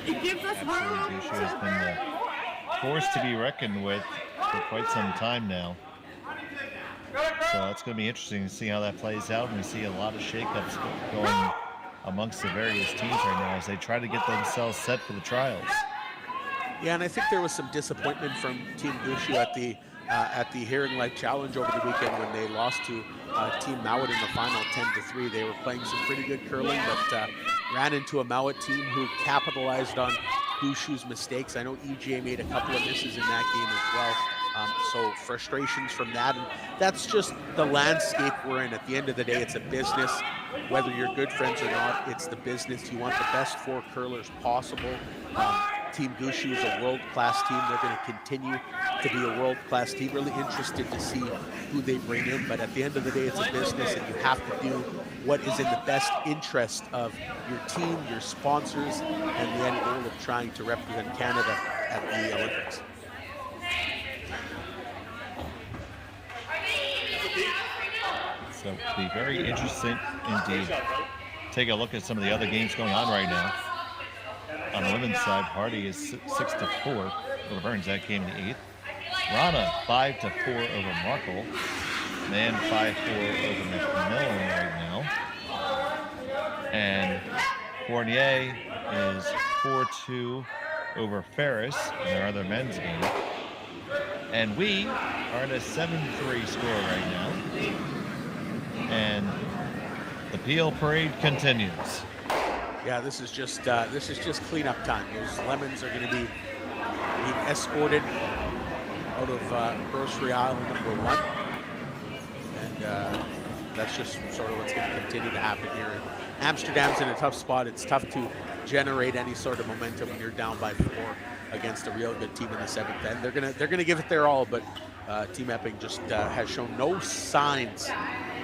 It gives us room Gushue has been the force to be reckoned with for quite some time now. So it's going to be interesting to see how that plays out, and we see a lot of shakeups going amongst the various teams right now as they try to get themselves set for the trials. Yeah, and I think there was some disappointment from Team Gushue at the Hearing Life Challenge over the weekend when they lost to Team Mowat in the final 10-3. They were playing some pretty good curling, but ran into a Mowat team who capitalized on Gushue's mistakes. I know EJ made a couple of misses in that game as well. So frustrations from that, and that's just the landscape we're in. At the end of the day, it's a business. Whether you're good friends or not, it's the business. You want the best 4 curlers possible. Team Gushue is a world-class team. They're going to continue to be a world-class team. Really interested to see who they bring in, but at the end of the day, it's a business, and you have to do what is in the best interest of your team, your sponsors, and the end goal of trying to represent Canada at the Olympics. So it'll be very interesting indeed. Take a look at some of the other games going on right now. On the women's side, Hardy is 6-4 over Burns. That came the 8th. Rana 5-4 over Markle. Man 5-4 over McMillan right now. And Fournier is 4-2 over Ferris in their other men's game. And we are at a 7-3 score right now. And the Peel Parade continues. Yeah, this is just cleanup time. Those lemons are going to be being escorted out of Grocery Aisle number 1, and that's just sort of what's going to continue to happen here. Amsterdam's in a tough spot. It's tough to generate any sort of momentum when you're down by 4 against a real good team in the 7th end. They're gonna give it their all, but Team Epping just has shown no signs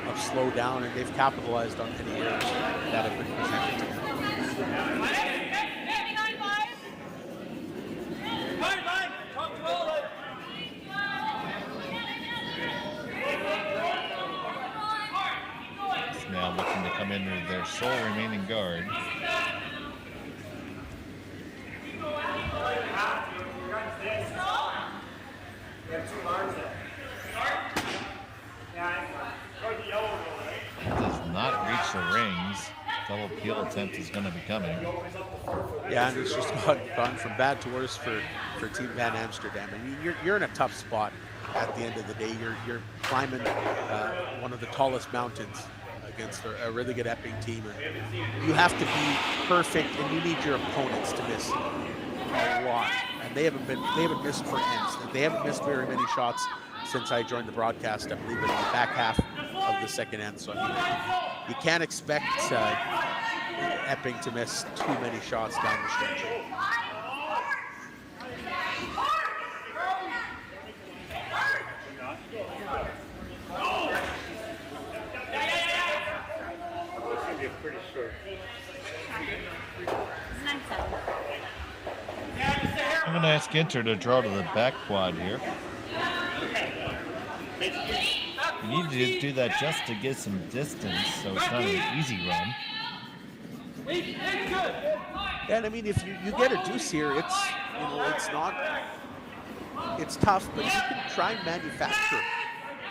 of slowdown, and they've capitalized on any errors that have been presented to them. Now looking to come in with their sole remaining guard. Does not reach the rings. Double peel attempt is going to be coming. Yeah, and it's just gone from bad to worse for Team Van Amsterdam. I mean, you're in a tough spot at the end of the day. You're climbing one of the tallest mountains against a really good Epping team, and you have to be perfect, and you need your opponents to miss a lot. And they haven't missed for ends. They haven't missed very many shots since I joined the broadcast. I believe in the back half of the second end. So I mean, you can't expect Epping to miss too many shots down the stretch. I'm going to ask Ginter to draw to the back quad here. You need to do that just to get some distance, so it's not an easy run. And I mean, if you get a deuce here, it's tough, but you can try and manufacture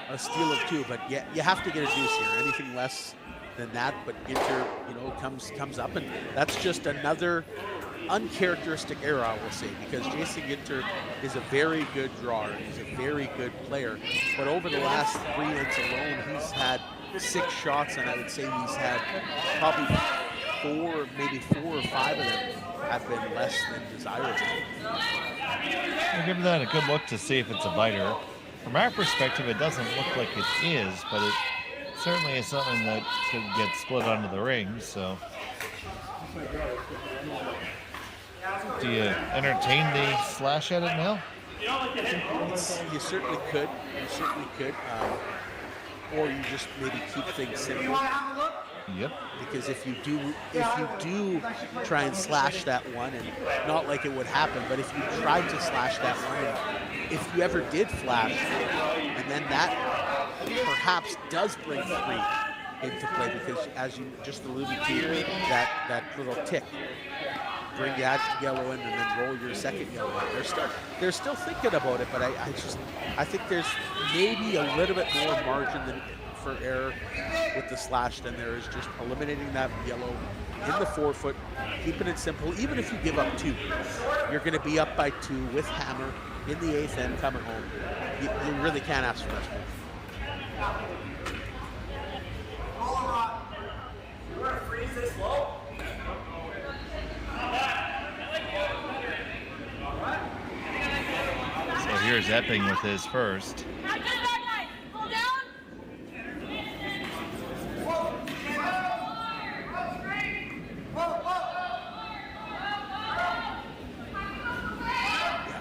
a steal of 2. But yeah, you have to get a deuce here. Anything less than that, but Ginter, comes up, and that's just another uncharacteristic error, I will say, because Jason Ginter is a very good drawer. He's a very good player, but over the last 3 ends alone, he's had 6 shots, and I would say he's had probably 4, maybe 4 or 5 of them have been less than desirable. We'll give that a good look to see if it's a biter. From our perspective, it doesn't look like it is, but it certainly is something that could get split onto the ring, so. Do you entertain the slash at it now? You certainly could. or you just maybe keep things simple. Yep. Because if you do try and slash that one, and not like it would happen, but if you tried to slash that one, and if you ever did flash, and then that perhaps does bring 3 into play, because as you just alluded to, that little tick, bring that yellow in and then roll your second yellow in. They're still thinking about it, but I think there's maybe a little bit more margin for error with the slash than there is just eliminating that yellow in the forefoot, keeping it simple. Even if you give up 2, you're going to be up by 2 with hammer in the 8th end coming home. You really can't ask for much more. So here's Epping with his first.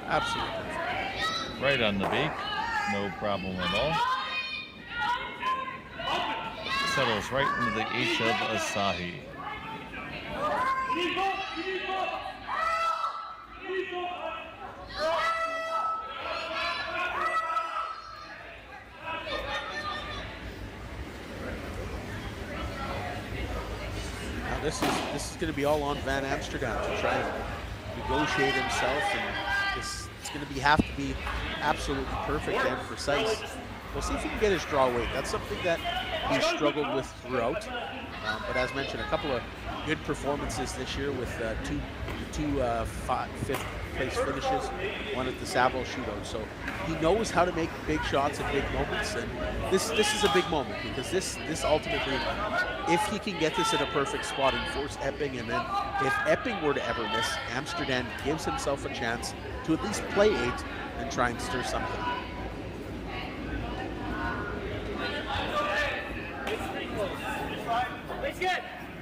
Absolutely. Right on the beak, no problem at all. Settles right into the H of Asahi. Now this is going to be all on Van Amsterdam to try and negotiate himself, and it's going to have to be absolutely perfect and precise. We'll see if he can get his draw weight. That's something that he struggled with throughout. But as mentioned, a couple of good performances this year with two 5th place finishes, one at the Saville shootout. So he knows how to make big shots at big moments, and this is a big moment, because this ultimately, if he can get this in a perfect spot and force Epping, and then if Epping were to ever miss, Amsterdam gives himself a chance to at least play 8 and try and stir something.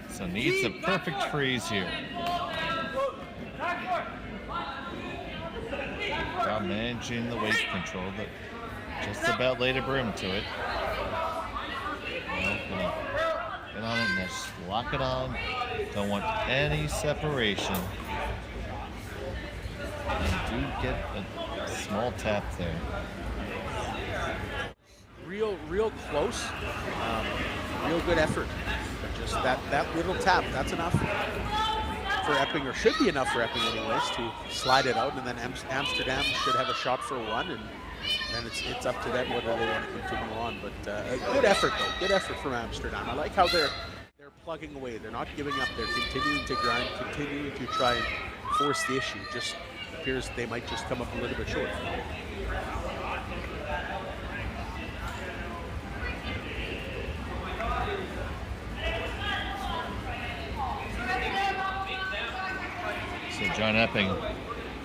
So needs a perfect freeze here. While managing the weight control, but just about laid a brim to it. Well, gonna get on it and just lock it on. Don't want any separation. And do get a small tap there. Real close, real good effort. But just that little tap, that's enough for Epping, or should be enough for Epping anyways, to slide it out, and then Amsterdam should have a shot for 1, and then it's up to them whether they want to continue on. But a good effort though, good effort from Amsterdam. I like how they're plugging away. They're not giving up. They're continuing to grind, continuing to try and force the issue. Just appears they might just come up a little bit short. So John Epping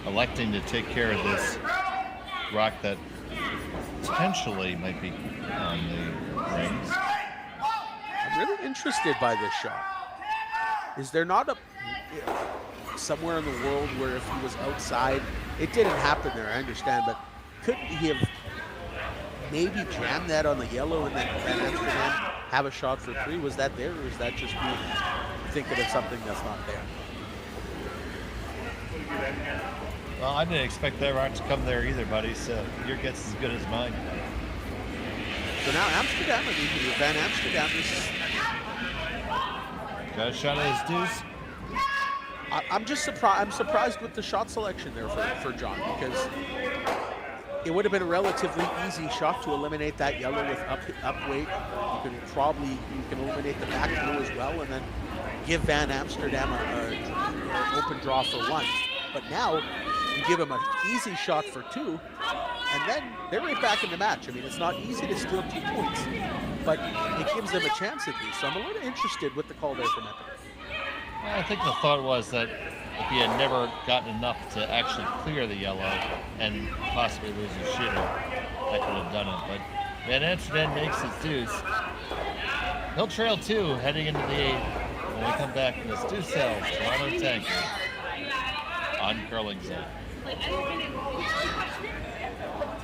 electing to take care of this rock that potentially might be on the rings. I'm really interested by this shot. Is there not somewhere in the world where if he was outside, it didn't happen there, I understand, but couldn't he have maybe jammed that on the yellow and then Amsterdam have a shot for 3? Was that there, or is that just me thinking of something that's not there? Well, I didn't expect that rock to come there either, buddy, so your guess is as good as mine. So now Amsterdam, Van Amsterdam is... Got a shot at his deuce. I'm just surprised. I'm surprised with the shot selection there for John, because it would have been a relatively easy shot to eliminate that yellow with up weight. You can eliminate the back blue as well, and then give Van Amsterdam an open draw for 1. But now you give him an easy shot for 2, and then they're right back in the match. I mean, it's not easy to steal 2 points, but it gives them a chance at least. So I'm a little interested with the call there from Epping. I think the thought was that if he had never gotten enough to actually clear the yellow and possibly lose his shooter, that could have done it. But Van Amsterdam makes his deuce. He'll trail 2 heading into the 8th. When we come back from this deuce cells, Toronto Tankard on Curling Zone.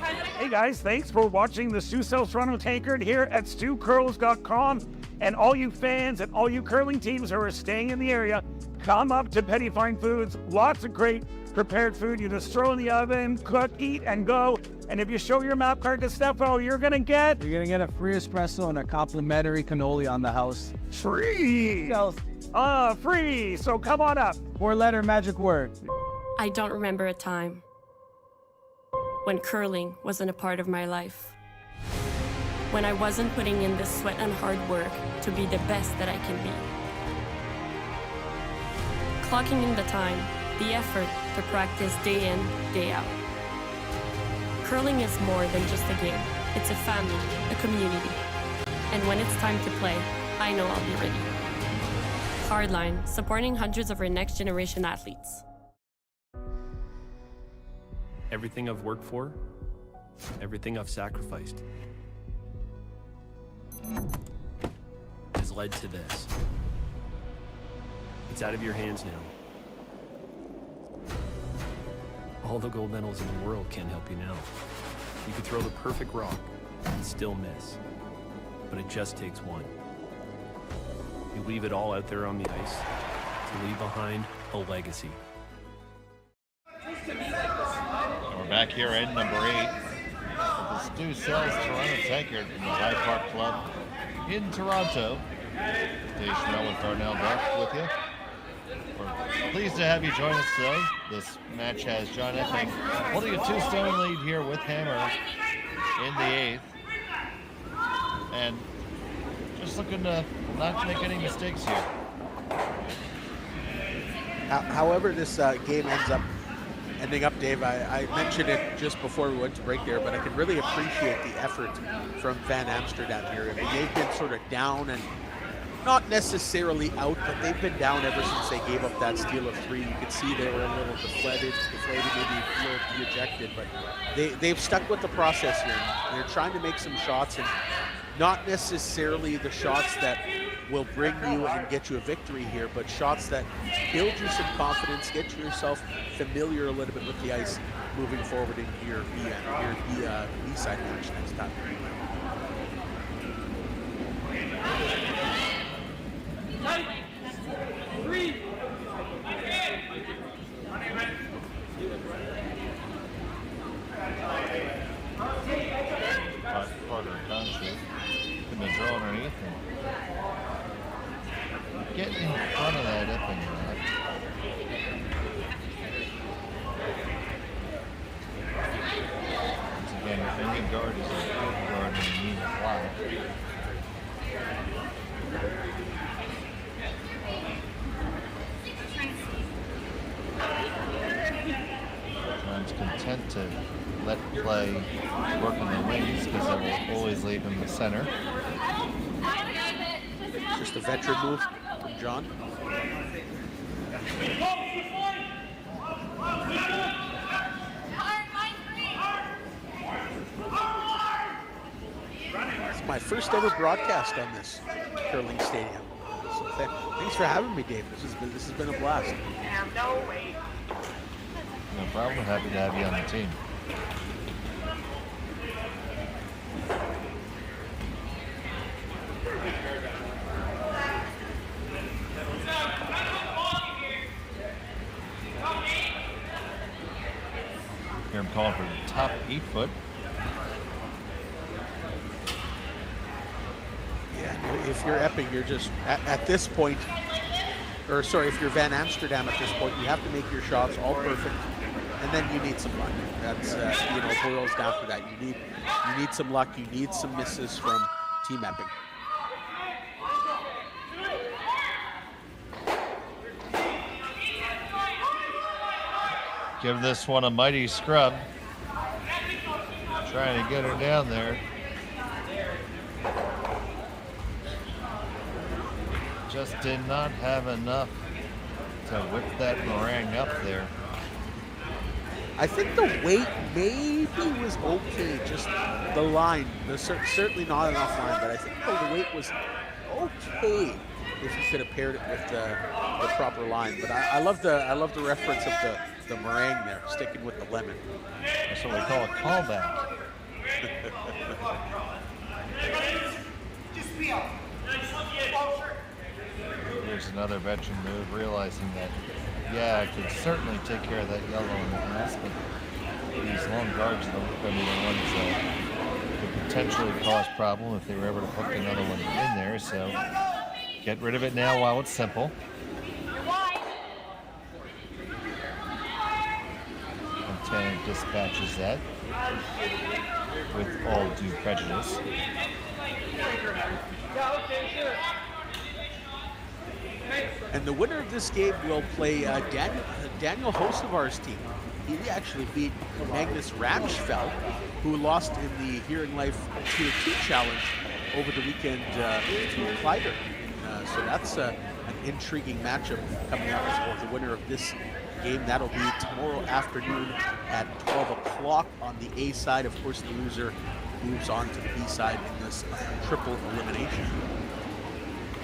Hey guys, thanks for watching the Sioux South Toronto Tankard here at stewcurls.com. And all you fans and all you curling teams who are staying in the area, come up to Petty Fine Foods. Lots of great prepared food. You just throw in the oven, cook, eat, and go. And if you show your map card to Stefo, you're gonna get a free espresso and a complimentary cannoli on the house. free. Free. So come on up. 4-letter magic word. I don't remember a time when curling wasn't a part of my life. When I wasn't putting in the sweat and hard work to be the best that I can be. Clocking in the time, the effort to practice day in, day out. Curling is more than just a game. It's a family, a community. And when it's time to play, I know I'll be ready. Hardline, supporting hundreds of our next generation athletes. Everything I've worked for, everything I've sacrificed, has led to this. It's out of your hands now. All the gold medals in the world can't help you now. You could throw the perfect rock and still miss, but it just takes one. You leave it all out there on the ice to leave behind a legacy. We're back here at number 8 of the Stu Sells Toronto Tankard from the High Park Club in Toronto. Dave Schmel and Darnell Duff with you. We're pleased to have you join us today. This match has John Epping holding a 2-stone lead here with Hammer in the 8th. And just looking to not make any mistakes here. However this game ending up, Dave, I mentioned it just before we went to break there, but I can really appreciate the effort from Van Amsterdam here. I mean, they've been sort of down and not necessarily out, but they've been down ever since they gave up that steal of 3. You could see they were a little deflated, maybe a little dejected, but they've stuck with the process here. They're trying to make some shots, and not necessarily the shots that will bring you and get you a victory here, but shots that build you some confidence, get yourself familiar a little bit with the ice moving forward into your B-side match next time. Carter Conchu in the draw underneath and get in front of that Epping rod. Once again, any guard is a good guard and you need a fly. Sometimes content to let play work in the wings because they will always leave in the center. Just a veteran move from John. It's my first ever broadcast on this curling stadium. So thanks for having me, Dave. This has been a blast. No problem. Happy to have you on the team. Here I'm calling for the top 8 foot. Yeah, if you're Epping, you're just at this point, or sorry, if you're Van Amsterdam at this point, you have to make your shots all perfect, and then you need some luck. That's boils down to that. You need some luck. You need some misses from Team Epping. Give this one a mighty scrub. Trying to get her down there. Just did not have enough to whip that meringue up there. I think the weight maybe was okay, just the line. There's certainly not enough line, but I think the weight was okay if you could have paired it with the proper line. But I love the reference of the meringue there, sticking with the lemon. That's what we call a callback. Here's another veteran move, realizing that, yeah, I could certainly take care of that yellow in the glass, but these long guards are going to be the ones that could potentially cause problem if they were ever to hook another one in there. So get rid of it now while it's simple. And Tanner dispatches that with all due prejudice. And the winner of this game will play Daniel Hosevar's team. He actually beat Magnus Ramsfeld, who lost in the Here in Life Tier 2 Challenge over the weekend to Kleider. So that's an intriguing matchup coming up for the winner of this game. That'll be tomorrow afternoon at 12 o'clock on the A side. Of course, the loser moves on to the B side in this triple elimination.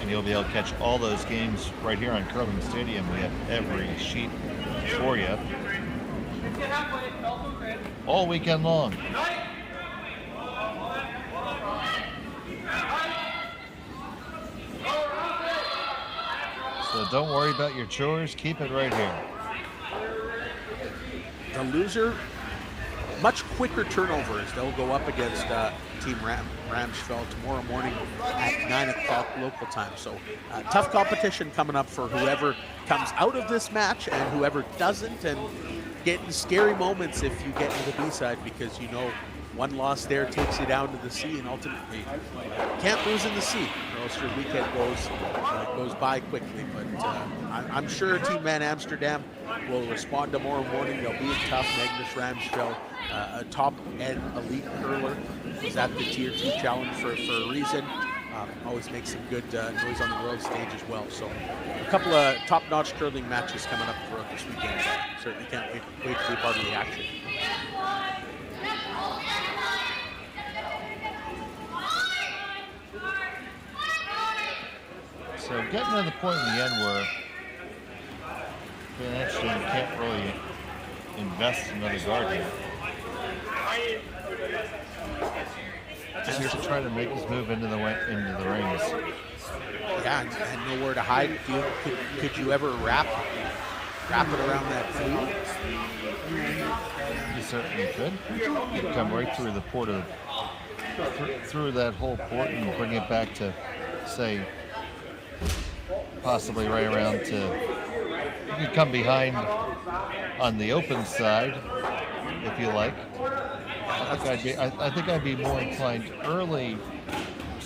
And you'll be able to catch all those games right here on Curling Stadium. We have every sheet for you all weekend long. So don't worry about your chores. Keep it right here. The loser, much quicker turnovers. They'll go up against Team Ramsfeld tomorrow morning at 9 o'clock local time. So tough competition coming up for whoever comes out of this match and whoever doesn't, and getting scary moments if you get to the B side, because you know one loss there takes you down to the C, and ultimately you can't lose in the C or else your weekend goes by quickly. But I'm sure Team Van Amsterdam will respond tomorrow morning. They'll be tough. Magnus Ramsfeld, a top-end elite curler, was at the Tier 2 Challenge for a reason. Always makes some good noise on the world stage as well. So a couple of top-notch curling matches coming up throughout this weekend. Certainly can't wait to be part of the action. So getting to the point in the end where Van Amsterdam can't really invest in another guard here. Just to try to make his move into the rings. Yeah, and nowhere to hide. Could you ever wrap it around that flute? You certainly could. You'd come right through the port of through that whole port and bring it back to, say, possibly right around to. You could come behind on the open side if you like. I think I'd be more inclined early.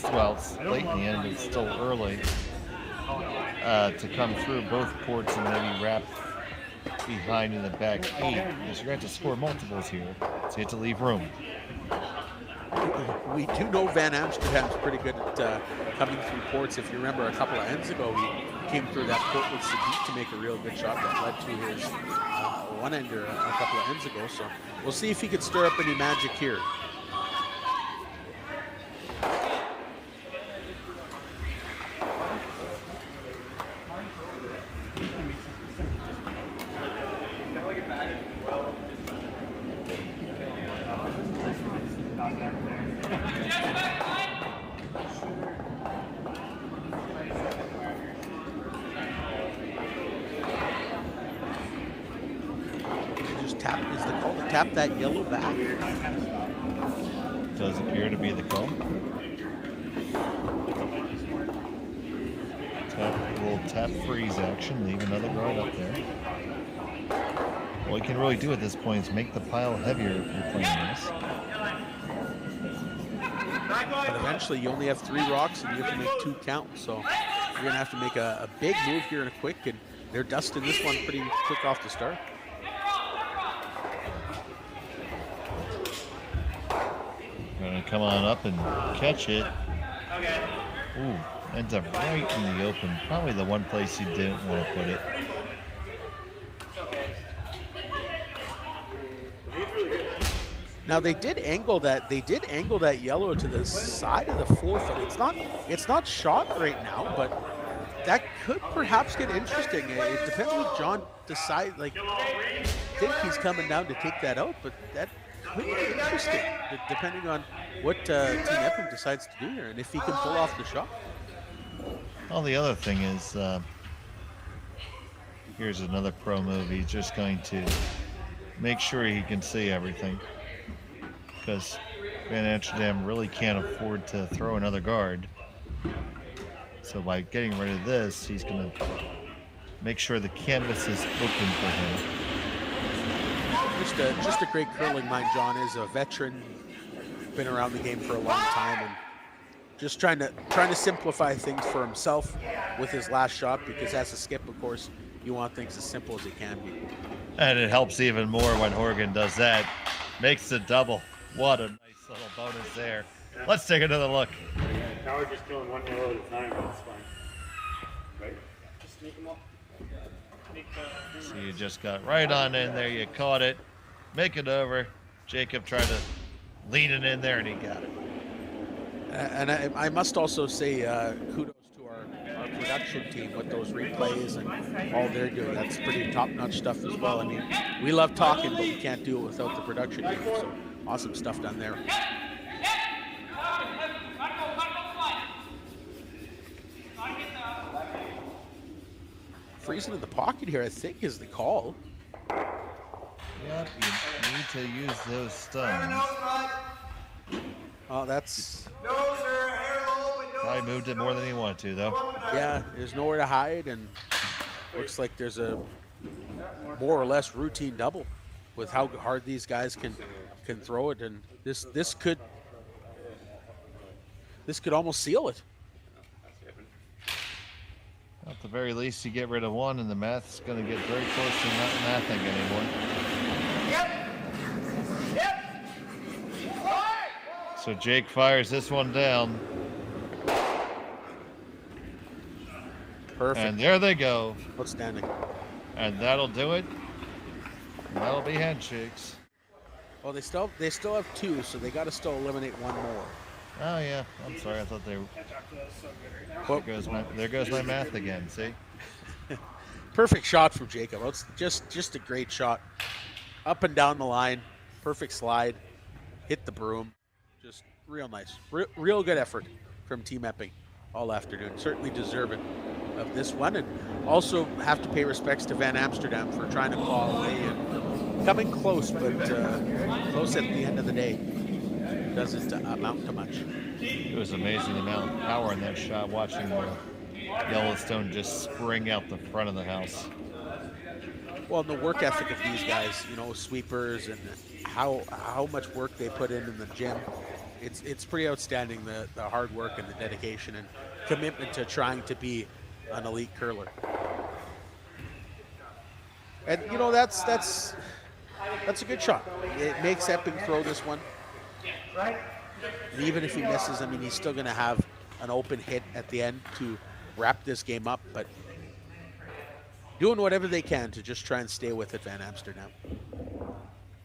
Well, it's late in the end, but it's still early to come through both ports and maybe wrap behind in the back 8, because you're going to have to score multiples here, so you have to leave room. We do know Van Amsterdam's pretty good at coming through ports. If you remember, a couple of ends ago, he came through that port with Sadiq to make a real good shot that led to his one-ender a couple of ends ago. So we'll see if he could stir up any magic here. Tap that yellow back. Does appear to be the call. A little tap freeze action, leave another guard up there. All you can really do at this point is make the pile heavier if you're playing this. But eventually you only have 3 rocks and you have to make 2 count. So you're gonna have to make a big move here in a quick, and they're dusting this one pretty quick off the start. Gonna come on up and catch it. Ooh, ends up right in the open. Probably the one place you didn't want to put it. Now they did angle that yellow to the side of the 4th, and it's not shot right now, but that could perhaps get interesting. It depends what John decides. Like, I think he's coming down to take that out, but that interesting, depending on what Team Epping decides to do here, and if he can pull off the shot. Well, the other thing is, here's another pro move. He's just going to make sure he can see everything, because Van Amsterdam really can't afford to throw another guard. So by getting rid of this, he's going to make sure the canvas is open for him. Just a great curling mind. John is a veteran, been around the game for a long time, and just trying to simplify things for himself with his last shot, because as a skip, of course, you want things as simple as it can be. And it helps even more when Horgan does that. Makes the double. What a nice little bonus there. Let's take another look. Now we're just killing one arrow at a time, but it's fine. Right? Just make them all. So you just got right on in there. You caught it. Make it over. Jacob tried to lean it in there, and he got it. And I must also say kudos to our production team with those replays and all they're doing. That's pretty top-notch stuff as well. I mean, we love talking, but we can't do it without the production team. So awesome stuff done there. Freezing in the pocket here, I think, is the call. Yep, you need to use those stuns. Oh, that's... I moved it more than he wanted to, though. Yeah, there's nowhere to hide, and looks like there's a more or less routine double with how hard these guys can throw it, and this could almost seal it. At the very least, you get rid of one, and the math's going to get very close to not mathing anymore. So Jake fires this one down. Perfect. And there they go. Outstanding. And that'll do it. That'll be handshakes. Well, they still have two, so they got to still eliminate one more. Oh yeah, I'm sorry. I thought they were. There goes my math again. See. Perfect shot from Jacob. It's just a great shot, up and down the line. Perfect slide, hit the broom. Just real nice. Real good effort from Team Epping all afternoon. Certainly deserving of this one, and also have to pay respects to Van Amsterdam for trying to claw away and coming close, but close at the end of the day. Doesn't amount to much. It was amazing the amount of power in that shot, watching Yellowstone just spring out the front of the house. Well, and the work ethic of these guys, sweepers, and how much work they put in the gym, it's pretty outstanding, the hard work and the dedication and commitment to trying to be an elite curler. And that's a good shot. It makes Epping throw this one. And even if he misses, I mean, he's still going to have an open hit at the end to wrap this game up, but doing whatever they can to just try and stay with it, Van Amsterdam.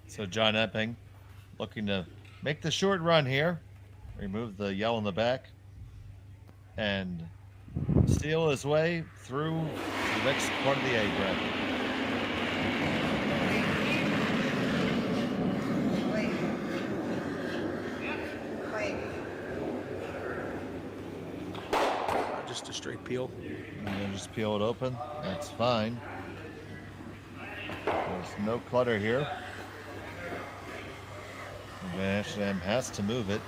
So John Epping looking to make the short run here, remove the yellow in the back, and steal his way through the next part of the A bracket. Just a straight peel. And then just peel it open. That's fine. There's no clutter here. Van Amsterdam has to move it.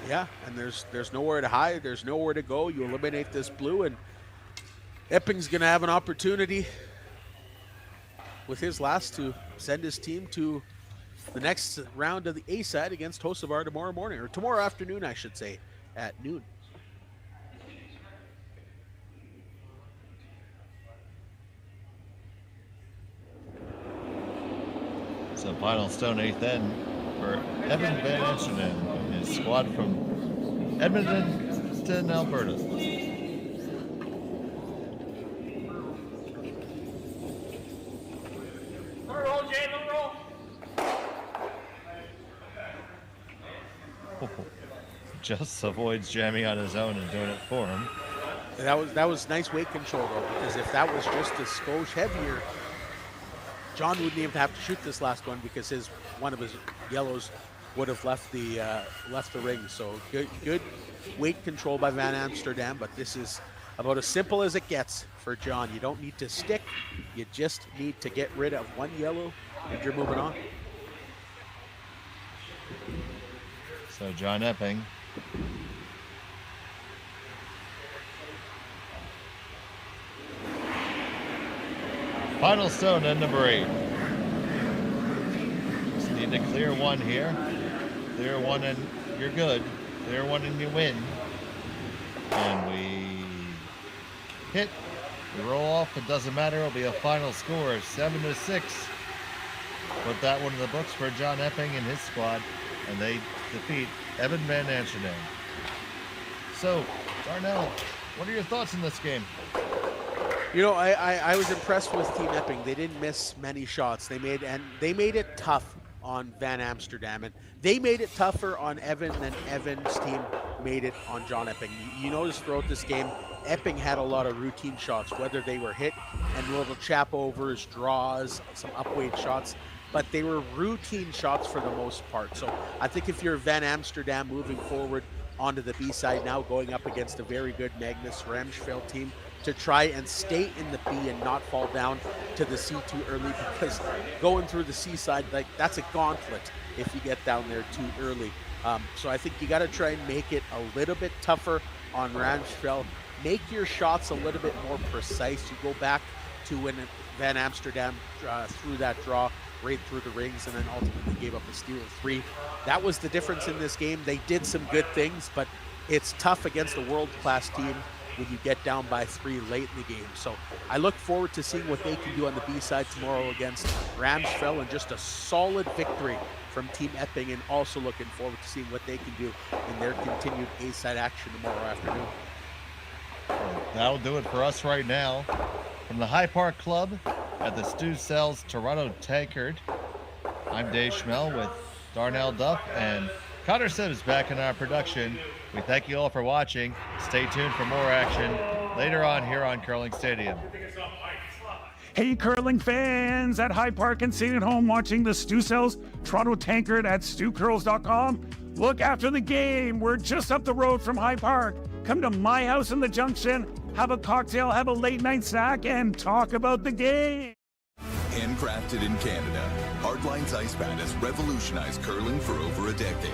Yeah, and there's nowhere to hide. There's nowhere to go. You eliminate this blue, and Epping's going to have an opportunity with his last to send his team to the next round of the A side against Hocevar tomorrow morning, or tomorrow afternoon, I should say, at noon. So final stone eighth end for Evan Van Amsterdam and his squad from Edmonton, Alberta. Just avoids jamming on his own and doing it for him. That was nice weight control though, because if that was just a skosh heavier, John wouldn't even have to shoot this last one because one of his yellows would have left the ring. So good weight control by Van Amsterdam, but this is about as simple as it gets for John. You don't need to stick. You just need to get rid of one yellow and you're moving on. So John Epping. Final stone at number 8. Just need to clear one here. Clear one and you're good. Clear one and you win. And we hit. We roll off. It doesn't matter. It'll be a final score of 7-6. Put that one in the books for John Epping and his squad. And they defeat Evan Van Amsterdam. So, Darnell, what are your thoughts in this game? You know, I was impressed with Team Epping. They didn't miss many shots. They made it tough on Van Amsterdam, and they made it tougher on Evan than Evan's team made it on John Epping. You notice throughout this game, Epping had a lot of routine shots, whether they were hit and little chap overs, draws, some upweight shots, but they were routine shots for the most part. So I think if you're Van Amsterdam moving forward onto the B side now, going up against a very good Magnus Schmel team, to try and stay in the B and not fall down to the C too early, because going through the C side, like, that's a gauntlet if you get down there too early. So I think you got to try and make it a little bit tougher on Schmel. Make your shots a little bit more precise. You go back to when Van Amsterdam threw that draw right through the rings and then ultimately gave up a steal of 3. That was the difference in this game. They did some good things, but it's tough against a world-class team when you get down by 3 late in the game. So I look forward to seeing what they can do on the B side tomorrow against Schmel, and just a solid victory from Team Epping, and also looking forward to seeing what they can do in their continued A side action tomorrow afternoon. That'll do it for us right now. From the High Park Club at the Stu Sells Toronto Tankard, I'm Dave Schmel with Darnell Duff and Connor Sims back in our production. We thank you all for watching. Stay tuned for more action later on here on Curling Stadium. Hey, curling fans at High Park and sitting at home watching the Stu Sells Toronto Tankard at stewcurls.com. Look after the game. We're just up the road from High Park. Come to my house in the Junction, have a cocktail, have a late night snack, and talk about the game. Handcrafted in Canada, Hardline's Ice Pad has revolutionized curling for over a decade.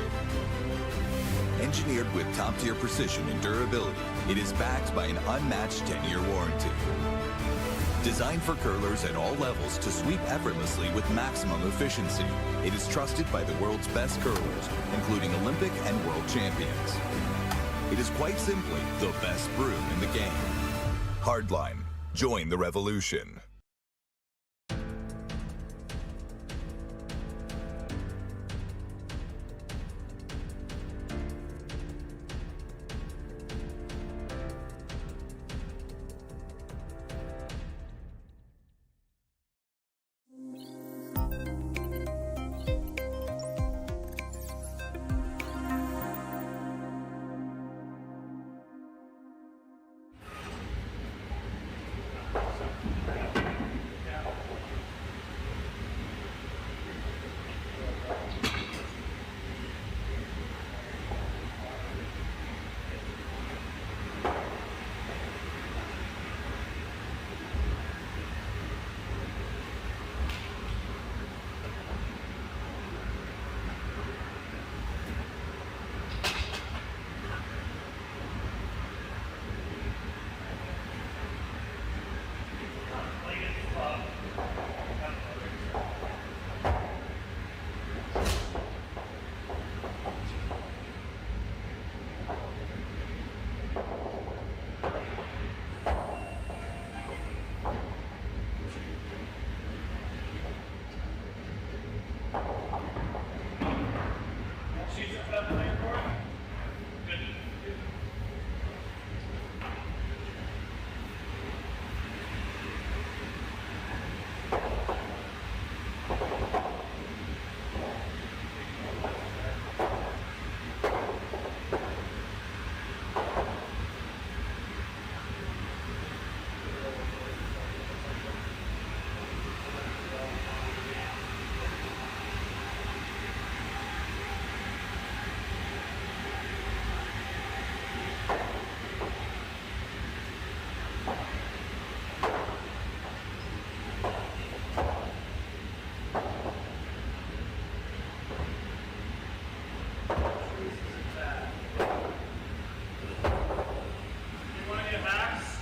Engineered with top-tier precision and durability, it is backed by an unmatched 10-year warranty. Designed for curlers at all levels to sweep effortlessly with maximum efficiency, it is trusted by the world's best curlers, including Olympic and world champions. It is quite simply the best brew in the game. Hardline. Join the revolution. it, Max.